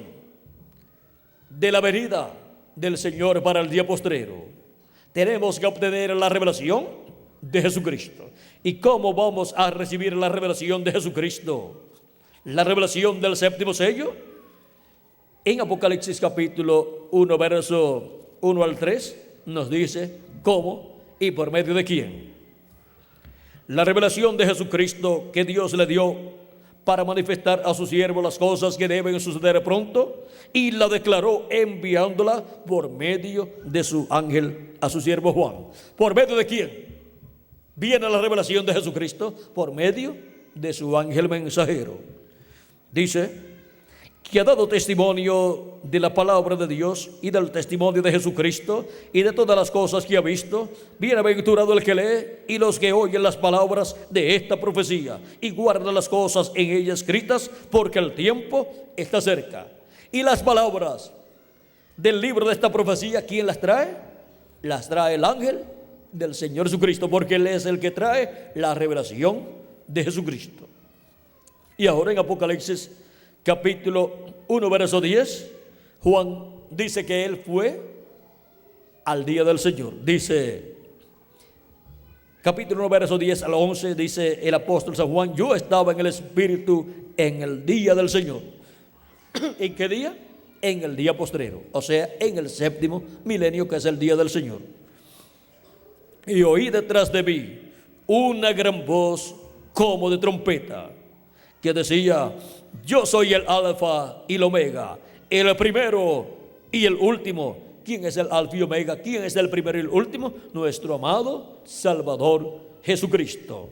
de la venida del Señor para el día postrero. Tenemos que obtener la revelación de Jesucristo. ¿Y cómo vamos a recibir la revelación de Jesucristo? La revelación del séptimo sello. En Apocalipsis capítulo 1, verso 1 al 3, nos dice cómo y por medio de quién. La revelación de Jesucristo que Dios le dio para manifestar a su siervo las cosas que deben suceder pronto, y la declaró enviándola por medio de su ángel a su siervo Juan. ¿Por medio de quién viene la revelación de Jesucristo? Por medio de su ángel mensajero. Dice que ha dado testimonio de la palabra de Dios y del testimonio de Jesucristo y de todas las cosas que ha visto. Bienaventurado el que lee y los que oyen las palabras de esta profecía y guardan las cosas en ella escritas, porque el tiempo está cerca. Y las palabras del libro de esta profecía, ¿quién las trae? Las trae el ángel del Señor Jesucristo, porque Él es el que trae la revelación de Jesucristo. Y ahora en Apocalipsis capítulo 1, verso 10, Juan dice que él fue al día del Señor. Dice, capítulo 1, verso 10 al 11, dice el apóstol San Juan: yo estaba en el Espíritu en el día del Señor. ¿En qué día? En el día postrero, o sea, en el séptimo milenio, que es el día del Señor. Y oí detrás de mí una gran voz como de trompeta, que decía: yo soy el alfa y el omega, el primero y el último. ¿Quién es el alfa y omega? ¿Quién es el primero y el último? Nuestro amado Salvador Jesucristo.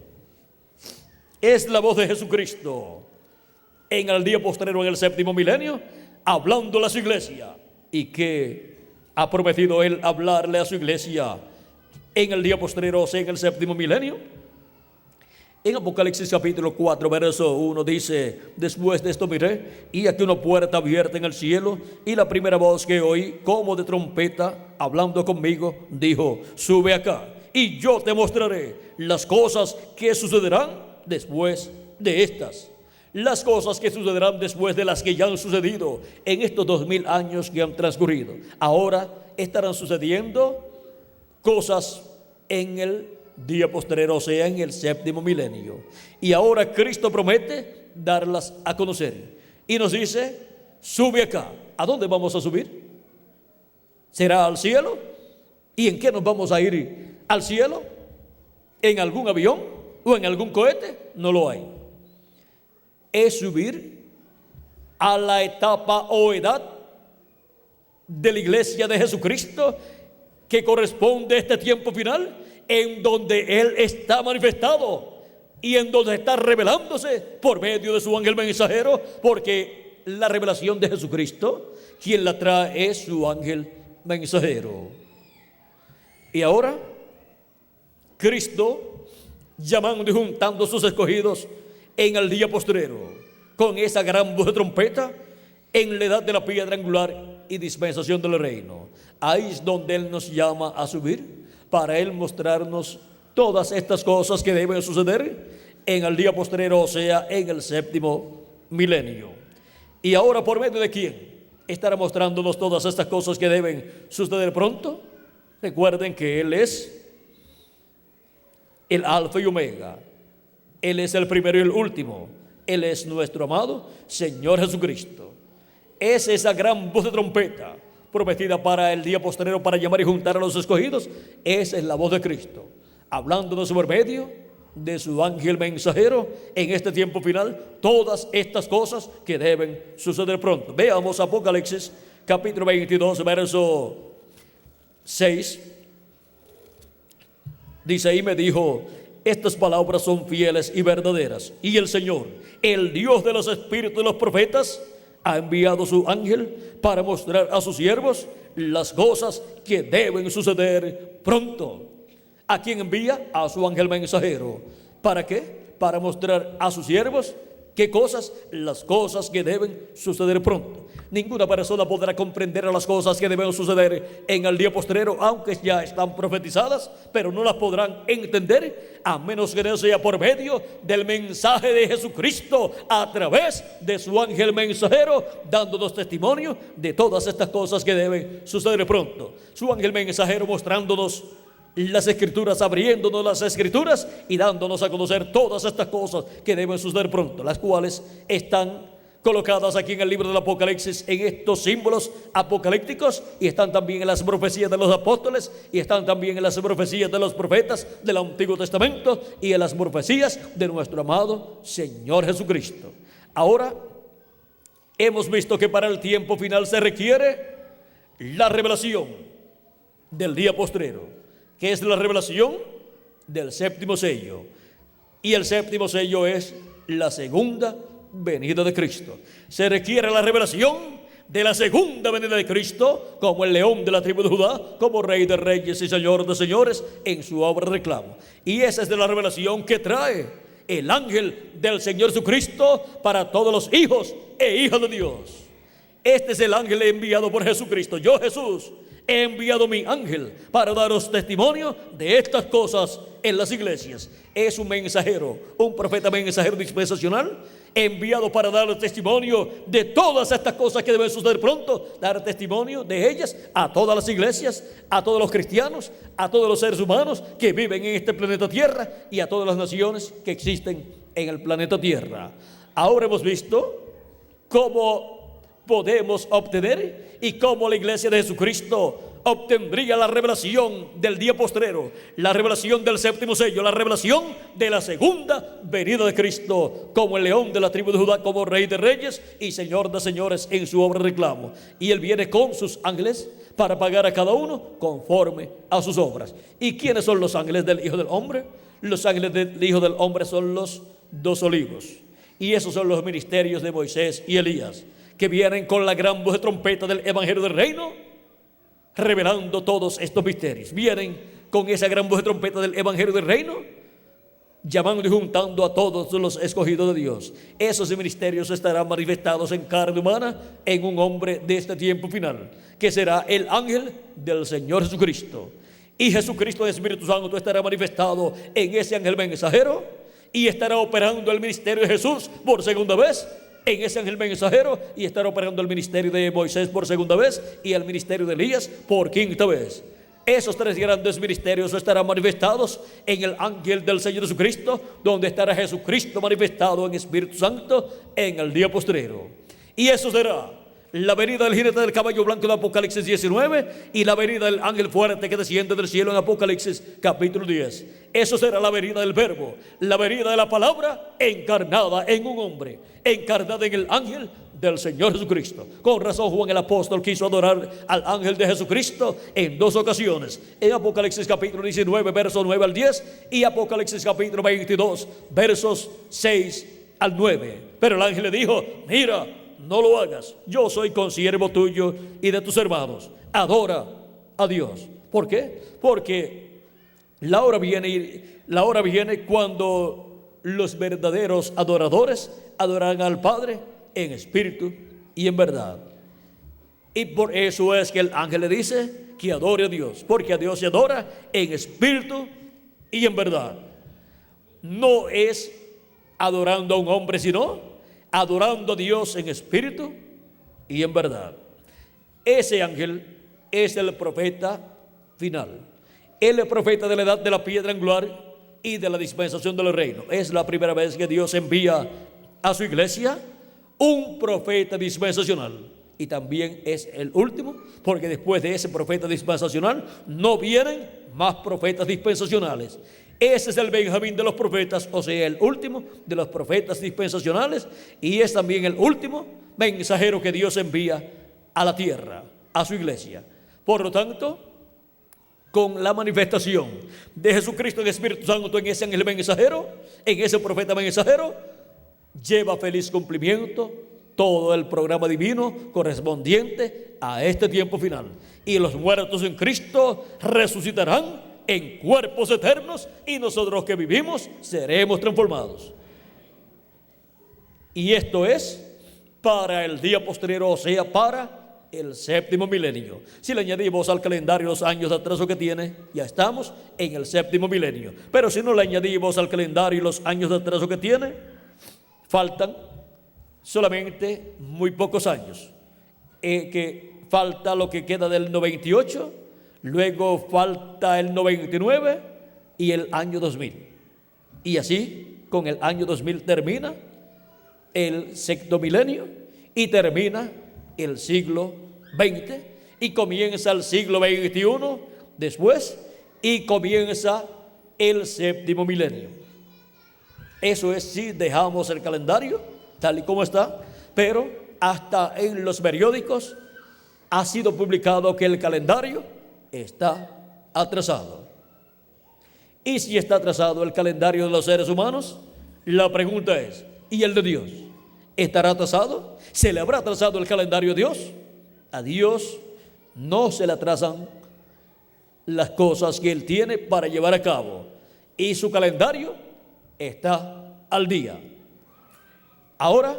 Es la voz de Jesucristo en el día postrero, en el séptimo milenio, hablando a su iglesia. ¿Y qué ha prometido Él hablarle a su iglesia en el día postrero, o sea, en el séptimo milenio? En Apocalipsis capítulo 4, verso 1 dice: después de esto miré, y aquí una puerta abierta en el cielo, y la primera voz que oí, como de trompeta, hablando conmigo, dijo: sube acá, y yo te mostraré las cosas que sucederán después de estas. Las cosas que sucederán después de las que ya han sucedido en estos 2000 años que han transcurrido. Ahora estarán sucediendo cosas en el día postrero, o sea, en el séptimo milenio. Y ahora Cristo promete darlas a conocer. Y nos dice: sube acá. ¿A dónde vamos a subir? ¿Será al cielo? ¿Y en qué nos vamos a ir al cielo? ¿En algún avión o en algún cohete? No lo hay. Es subir a la etapa o edad de la iglesia de Jesucristo, que corresponde a este tiempo final, en donde Él está manifestado y en donde está revelándose por medio de su ángel mensajero, porque la revelación de Jesucristo, quien la trae es su ángel mensajero. Y ahora Cristo, llamando y juntando a sus escogidos en el día postrero, con esa gran voz de trompeta, en la edad de la piedra angular y dispensación del reino. Ahí es donde Él nos llama a subir, para Él mostrarnos todas estas cosas que deben suceder en el día postrero, o sea, en el séptimo milenio. Y ahora, ¿por medio de quién estará mostrándonos todas estas cosas que deben suceder pronto? Recuerden que Él es el Alfa y Omega. Él es el primero y el último. Él es nuestro amado Señor Jesucristo. Es esa gran voz de trompeta prometida para el día postrero, para llamar y juntar a los escogidos. Esa es la voz de Cristo, hablándonos por medio de su ángel mensajero en este tiempo final, todas estas cosas que deben suceder pronto. Veamos Apocalipsis capítulo 22, verso 6. Dice: y me dijo: estas palabras son fieles y verdaderas, y el Señor, el Dios de los espíritus de los profetas, ha enviado su ángel para mostrar a sus siervos las cosas que deben suceder pronto. ¿A quién envía? A su ángel mensajero. ¿Para qué? Para mostrar a sus siervos ¿qué cosas? Las cosas que deben suceder pronto. Ninguna persona podrá comprender las cosas que deben suceder en el día postrero, aunque ya están profetizadas, pero no las podrán entender a menos que no sea por medio del mensaje de Jesucristo a través de su ángel mensajero, dándonos testimonio de todas estas cosas que deben suceder pronto. Su ángel mensajero mostrándonos las escrituras, abriéndonos las escrituras y dándonos a conocer todas estas cosas que deben suceder pronto, las cuales están colocadas aquí en el libro del Apocalipsis, en estos símbolos apocalípticos, y están también en las profecías de los apóstoles, y están también en las profecías de los profetas del Antiguo Testamento, y en las profecías de nuestro amado Señor Jesucristo. Ahora hemos visto que para el tiempo final se requiere la revelación del día postrero, que es la revelación del séptimo sello, y el séptimo sello es la segunda venida de Cristo. Se requiere la revelación de la segunda venida de Cristo como el león de la tribu de Judá, como rey de reyes y señor de señores en su obra de reclamo. Y esa es de la revelación que trae el ángel del Señor Jesucristo para todos los hijos e hijas de Dios. Este es el ángel enviado por Jesucristo. Yo, Jesús, he enviado mi ángel para daros testimonio de estas cosas en las iglesias. Es un mensajero, un profeta mensajero dispensacional, enviado para dar testimonio de todas estas cosas que deben suceder pronto, dar testimonio de ellas a todas las iglesias, a todos los cristianos, a todos los seres humanos que viven en este planeta Tierra y a todas las naciones que existen en el planeta Tierra. Ahora hemos visto cómo podemos obtener y cómo la iglesia de Jesucristo obtendría la revelación del día postrero, la revelación del séptimo sello, la revelación de la segunda venida de Cristo como el león de la tribu de Judá, como rey de reyes y señor de señores en su obra de reclamo. Y Él viene con sus ángeles para pagar a cada uno conforme a sus obras. ¿Y quiénes son los ángeles del Hijo del Hombre? Los ángeles del Hijo del Hombre son los dos olivos. Y esos son los ministerios de Moisés y Elías, que vienen con la gran voz de trompeta del Evangelio del Reino, revelando todos estos misterios. Vienen con esa gran voz de trompeta del Evangelio del Reino, llamando y juntando a todos los escogidos de Dios. Esos ministerios estarán manifestados en carne humana en un hombre de este tiempo final, que será el ángel del Señor Jesucristo. Y Jesucristo, el Espíritu Santo, estará manifestado en ese ángel mensajero y estará operando el ministerio de Jesús por segunda vez en ese ángel mensajero, y estará operando el ministerio de Moisés por segunda vez y el ministerio de Elías por quinta vez. Esos tres grandes ministerios estarán manifestados en el ángel del Señor Jesucristo, donde estará Jesucristo manifestado en Espíritu Santo en el día postrero. Y eso será la venida del jinete del caballo blanco de Apocalipsis 19 y la venida del ángel fuerte que desciende del cielo en Apocalipsis capítulo 10. Eso será la venida del verbo, la venida de la palabra encarnada en un hombre, encarnada en el ángel del Señor Jesucristo. Con razón Juan el apóstol quiso adorar al ángel de Jesucristo en dos ocasiones, en Apocalipsis capítulo 19 versos 9 al 10 y Apocalipsis capítulo 22 versos 6 al 9. Pero el ángel le dijo: mira, no lo hagas, yo soy consiervo tuyo y de tus hermanos, adora a Dios. ¿Por qué? Porque la hora viene cuando los verdaderos adoradores adorarán al Padre en espíritu y en verdad. Y por eso es que el ángel le dice que adore a Dios, porque a Dios se adora en espíritu y en verdad. No es adorando a un hombre, sino adorando a Dios en espíritu y en verdad. Ese ángel es el profeta final. Él es el profeta de la edad de la piedra angular y de la dispensación del reino. Es la primera vez que Dios envía a su iglesia un profeta dispensacional. Y también es el último, porque después de ese profeta dispensacional no vienen más profetas dispensacionales. Ese es el Benjamín de los profetas, o sea, el último de los profetas dispensacionales, y es también el último mensajero que Dios envía a la tierra, a su iglesia. Por lo tanto, con la manifestación de Jesucristo en Espíritu Santo en ese ángel mensajero, en ese profeta mensajero, lleva feliz cumplimiento todo el programa divino correspondiente a este tiempo final. Y los muertos en Cristo resucitarán en cuerpos eternos, y nosotros que vivimos seremos transformados. Y esto es para el día postrero, o sea, para el séptimo milenio. Si le añadimos al calendario los años de atraso que tiene, ya estamos en el séptimo milenio. Pero si no le añadimos al calendario los años de atraso que tiene, faltan solamente muy pocos años. Que falta lo que queda del 98, luego falta el 99 y el año 2000. Y así, con el año 2000 termina el sexto milenio y termina el siglo XX y comienza el siglo XXI después y comienza el séptimo milenio. Eso es si dejamos el calendario tal y como está, pero hasta en los periódicos ha sido publicado que el calendario está atrasado. Y si está atrasado el calendario de los seres humanos, la pregunta es: ¿y el de Dios? ¿Estará atrasado? ¿Se le habrá atrasado el calendario de Dios? A Dios no se le atrasan las cosas que Él tiene para llevar a cabo, y su calendario está al día. Ahora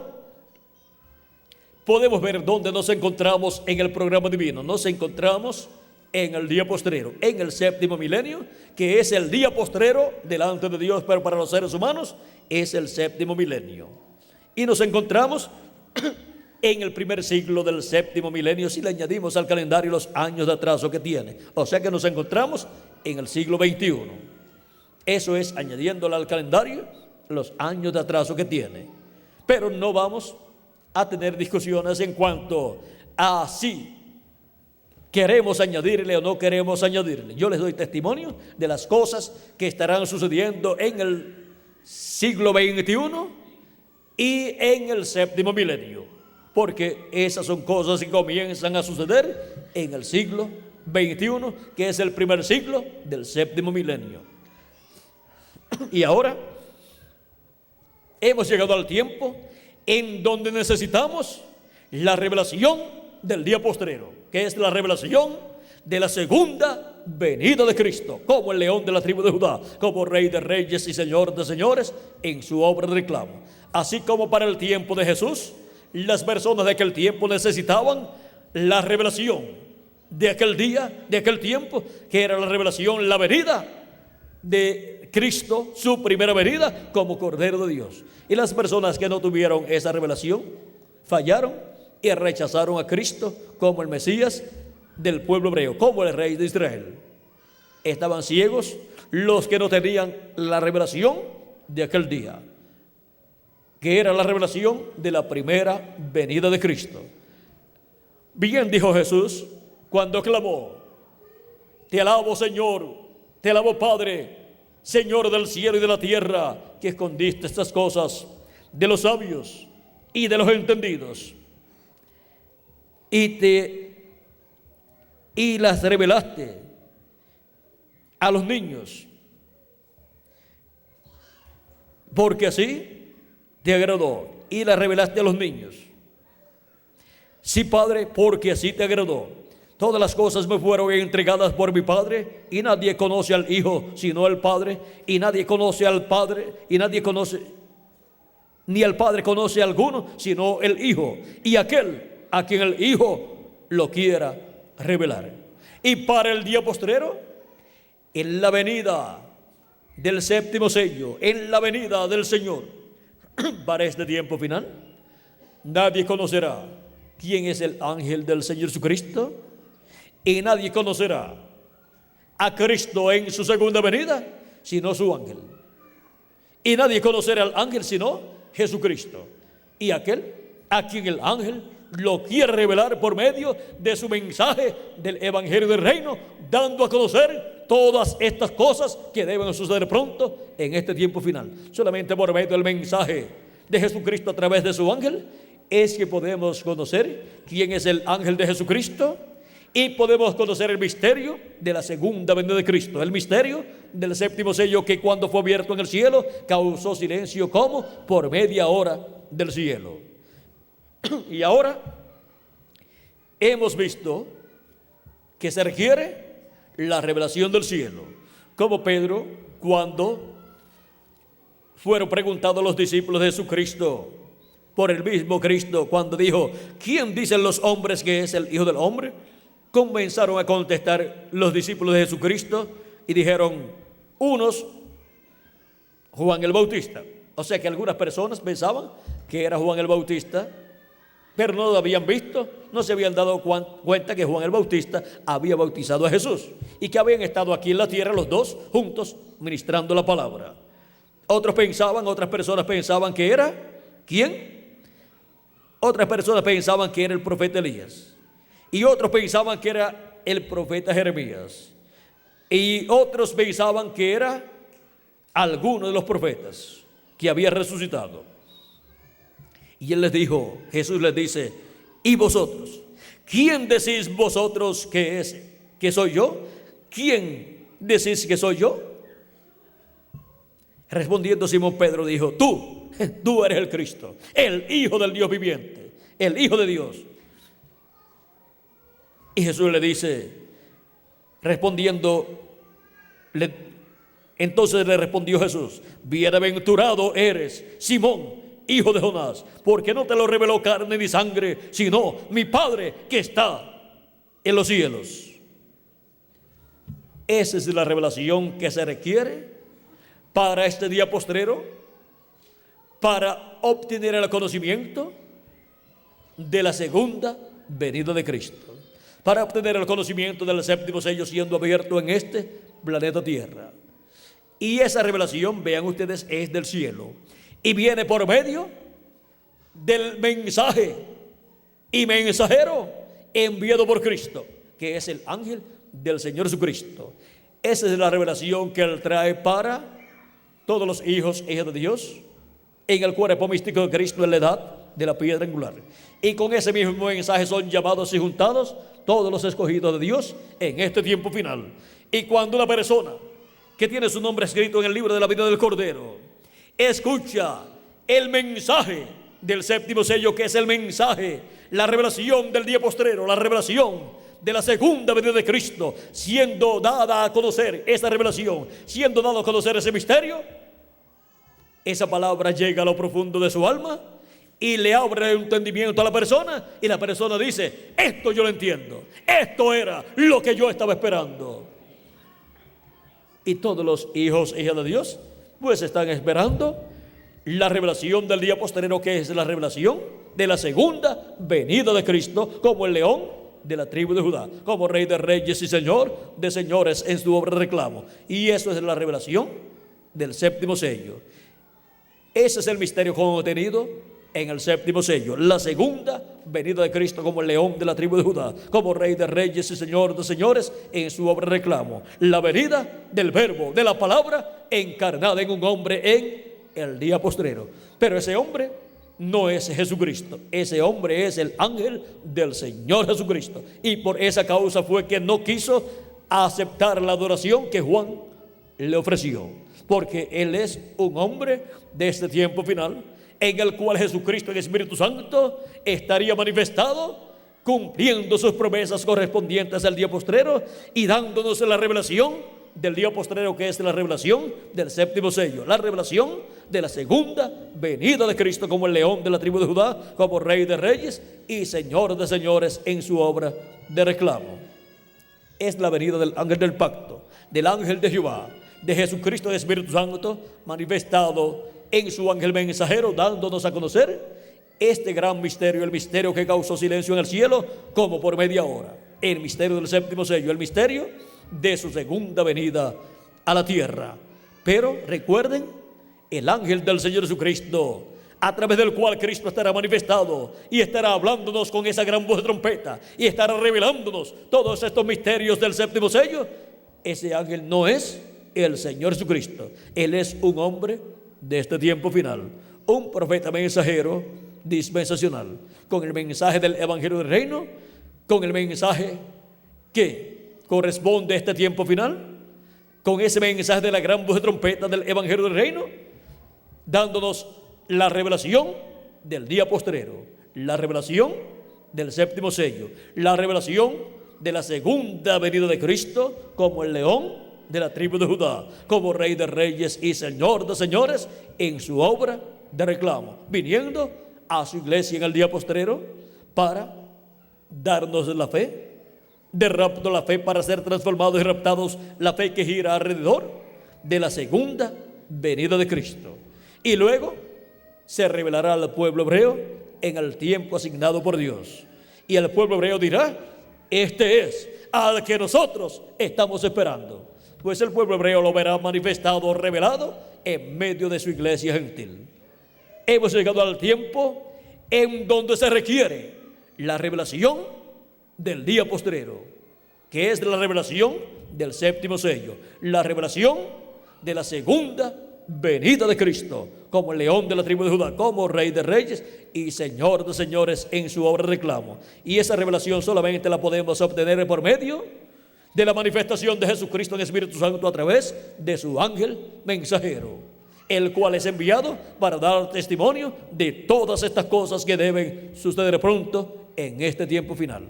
podemos ver dónde nos encontramos en el programa divino. Nos encontramos en el día postrero, en el séptimo milenio, que es el día postrero delante de Dios, pero para los seres humanos es el séptimo milenio. Y nos encontramos en el primer siglo del séptimo milenio, si le añadimos al calendario los años de atraso que tiene. O sea que nos encontramos en el siglo XXI. Eso es añadiéndole al calendario los años de atraso que tiene. Pero no vamos a tener discusiones en cuanto a si queremos añadirle o no queremos añadirle. Yo les doy testimonio de las cosas que estarán sucediendo en el siglo XXI y en el séptimo milenio, porque esas son cosas que comienzan a suceder en el siglo XXI, que es el primer siglo del séptimo milenio. Y ahora hemos llegado al tiempo en donde necesitamos la revelación del día postrero, que es la revelación de la segunda venida de Cristo, como el león de la tribu de Judá, como Rey de reyes y Señor de señores, en su obra de reclamo. Así como para el tiempo de Jesús, las personas de aquel tiempo necesitaban la revelación de aquel día, de aquel tiempo, que era la revelación, la venida de Cristo, su primera venida como Cordero de Dios. Y las personas que no tuvieron esa revelación fallaron y rechazaron a Cristo como el Mesías del pueblo hebreo, como el Rey de Israel. Estaban ciegos los que no tenían la revelación de aquel día, que era la revelación de la primera venida de Cristo. Bien dijo Jesús cuando clamó: te alabo, Señor, te alabo, Padre, Señor del cielo y de la tierra, que escondiste estas cosas de los sabios y de los entendidos y las revelaste a los niños, porque así te agradó, y las revelaste a los niños. Sí, Padre, porque así te agradó. Todas las cosas me fueron entregadas por mi Padre, y nadie conoce al Hijo sino el Padre, y nadie conoce al Padre, y nadie conoce, ni al Padre conoce a alguno sino el Hijo, y aquel a quien el Hijo lo quiera revelar. Y para el día postrero, en la venida del séptimo sello, en la venida del Señor, para este tiempo final, nadie conocerá quién es el ángel del Señor Jesucristo, y nadie conocerá a Cristo en su segunda venida sino su ángel, y nadie conocerá al ángel sino Jesucristo, y aquel a quien el ángel lo quiere revelar por medio de su mensaje del evangelio del reino, dando a conocer todas estas cosas que deben suceder pronto en este tiempo final. Solamente por medio del mensaje de Jesucristo a través de su ángel es que podemos conocer quién es el ángel de Jesucristo, y podemos conocer el misterio de la segunda venida de Cristo, el misterio del séptimo sello, que cuando fue abierto en el cielo causó silencio como por media hora del cielo. Y ahora hemos visto que se requiere la revelación del cielo, como Pedro, cuando fueron preguntados los discípulos de Jesucristo por el mismo Cristo, cuando dijo: ¿quién dicen los hombres que es el Hijo del Hombre? Comenzaron a contestar los discípulos de Jesucristo y dijeron: unos, Juan el Bautista. O sea que algunas personas pensaban que era Juan el Bautista, pero no lo habían visto, no se habían dado cuenta que Juan el Bautista había bautizado a Jesús y que habían estado aquí en la tierra los dos juntos ministrando la palabra. Otras personas pensaban que era, ¿quién? Otras personas pensaban que era el profeta Elías, y otros pensaban que era el profeta Jeremías, y otros pensaban que era alguno de los profetas que había resucitado. Y él les dijo, Jesús les dice: ¿y vosotros? ¿Quién decís vosotros que soy yo? ¿Quién decís que soy yo? Respondiendo Simón Pedro dijo: tú eres el Cristo, el Hijo del Dios viviente, el Hijo de Dios. Y Jesús le dice, entonces le respondió Jesús: bienaventurado eres, Simón, hijo de Jonás, porque no te lo reveló carne ni sangre, sino mi Padre que está en los cielos. Esa es la revelación que se requiere para este día postrero, para obtener el conocimiento de la segunda venida de Cristo, para obtener el conocimiento del séptimo sello siendo abierto en este planeta Tierra. Y esa revelación, vean ustedes, es del cielo y viene por medio del mensaje y mensajero enviado por Cristo, que es el ángel del Señor Jesucristo. Esa es la revelación que Él trae para todos los hijos e hijas de Dios en el cuerpo místico de Cristo en la edad de la piedra angular. Y con ese mismo mensaje son llamados y juntados todos los escogidos de Dios en este tiempo final. Y cuando una persona que tiene su nombre escrito en el libro de la vida del Cordero escucha el mensaje del séptimo sello, que es el mensaje, la revelación del día postrero, la revelación de la segunda venida de Cristo, siendo dada a conocer esa revelación, siendo dado a conocer ese misterio, esa palabra llega a lo profundo de su alma y le abre el entendimiento a la persona, y la persona dice: esto yo lo entiendo, esto era lo que yo estaba esperando. Y todos los hijos e hijas de Dios pues están esperando la revelación del día postrero, que es la revelación de la segunda venida de Cristo como el león de la tribu de Judá, como Rey de reyes y Señor de señores en su obra de reclamo. Y eso es la revelación del séptimo sello. Ese es el misterio contenido en el séptimo sello, la segunda venida de Cristo como el león de la tribu de Judá, como Rey de reyes y Señor de señores en su obra de reclamo. La venida del verbo, de la palabra encarnada en un hombre en el día postrero. Pero ese hombre no es Jesucristo, ese hombre es el ángel del Señor Jesucristo, y por esa causa fue que no quiso aceptar la adoración que Juan le ofreció, porque él es un hombre de este tiempo final, en el cual Jesucristo, el Espíritu Santo, estaría manifestado, cumpliendo sus promesas correspondientes al día postrero y dándonos la revelación del día postrero, que es la revelación del séptimo sello, la revelación de la segunda venida de Cristo como el león de la tribu de Judá, como Rey de reyes y Señor de señores en su obra de reclamo. Es la venida del ángel del pacto, del ángel de Jehová, de Jesucristo, el Espíritu Santo, manifestado en su ángel mensajero, dándonos a conocer este gran misterio, el misterio que causó silencio en el cielo como por media hora, el misterio del séptimo sello, el misterio de su segunda venida a la tierra. Pero recuerden, el ángel del Señor Jesucristo, a través del cual Cristo estará manifestado y estará hablándonos con esa gran voz de trompeta y estará revelándonos todos estos misterios del séptimo sello, ese ángel no es el Señor Jesucristo. Él es un hombre de este tiempo final, un profeta mensajero dispensacional, con el mensaje del evangelio del reino, con el mensaje que corresponde a este tiempo final, con ese mensaje de la gran voz de trompeta del evangelio del reino, dándonos la revelación del día postrero, la revelación del séptimo sello, la revelación de la segunda venida de Cristo como el león de la tribu de Judá, como Rey de reyes y Señor de señores en su obra de reclamo, viniendo a su iglesia en el día postrero para darnos la fe de rapto, la fe para ser transformados y raptados, la fe que gira alrededor de la segunda venida de Cristo. Y luego se revelará al pueblo hebreo en el tiempo asignado por Dios, y el pueblo hebreo dirá: este es al que nosotros estamos esperando. Pues el pueblo hebreo lo verá manifestado, revelado en medio de su iglesia gentil. Hemos llegado al tiempo en donde se requiere la revelación del día postrero, que es la revelación del séptimo sello, la revelación de la segunda venida de Cristo, como el león de la tribu de Judá, como Rey de reyes y Señor de señores en su obra de reclamo. Y esa revelación solamente la podemos obtener por medio de la manifestación de Jesucristo en Espíritu Santo a través de su ángel mensajero, el cual es enviado para dar testimonio de todas estas cosas que deben suceder pronto en este tiempo final.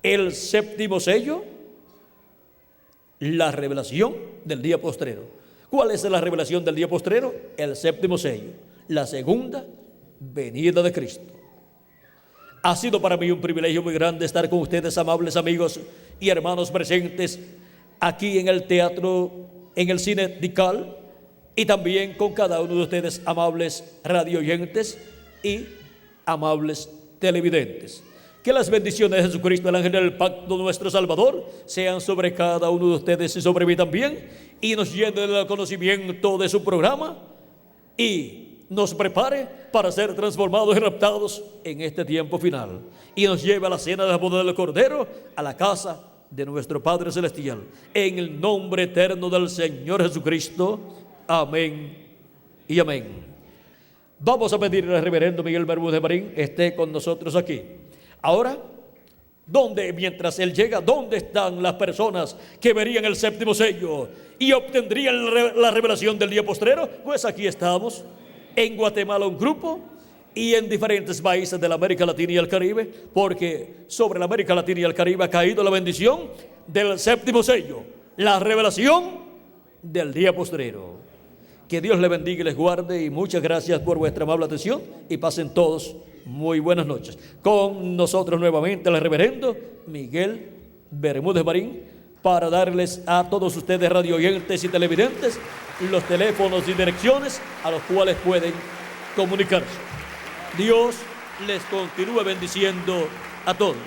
El séptimo sello, la revelación del día postrero. ¿Cuál es la revelación del día postrero? El séptimo sello, la segunda venida de Cristo. Ha sido para mí un privilegio muy grande estar con ustedes, amables amigos y hermanos presentes aquí en el teatro, en el cine Dical, y también con cada uno de ustedes, amables radioyentes y amables televidentes. Que las bendiciones de Jesucristo, el ángel del pacto, nuestro Salvador, sean sobre cada uno de ustedes y sobre mí también, y nos llene del conocimiento de su programa y nos prepare para ser transformados y raptados en este tiempo final, y nos lleve a la cena de la boda del Cordero, a la casa de nuestro Padre Celestial, en el nombre eterno del Señor Jesucristo. Amén y amén. Vamos a pedirle al reverendo Miguel Bermúdez Marín esté con nosotros aquí. Ahora, mientras él llega, ¿dónde están las personas que verían el séptimo sello y obtendrían la revelación del día postrero? Pues aquí estamos. En Guatemala un grupo, y en diferentes países de la América Latina y el Caribe, porque sobre la América Latina y el Caribe ha caído la bendición del séptimo sello, la revelación del día postrero. Que Dios les bendiga y les guarde, y muchas gracias por vuestra amable atención, y pasen todos muy buenas noches. Con nosotros nuevamente el reverendo Miguel Bermúdez Marín, para darles a todos ustedes radio oyentes y televidentes los teléfonos y direcciones a los cuales pueden comunicarse. Dios les continúe bendiciendo a todos.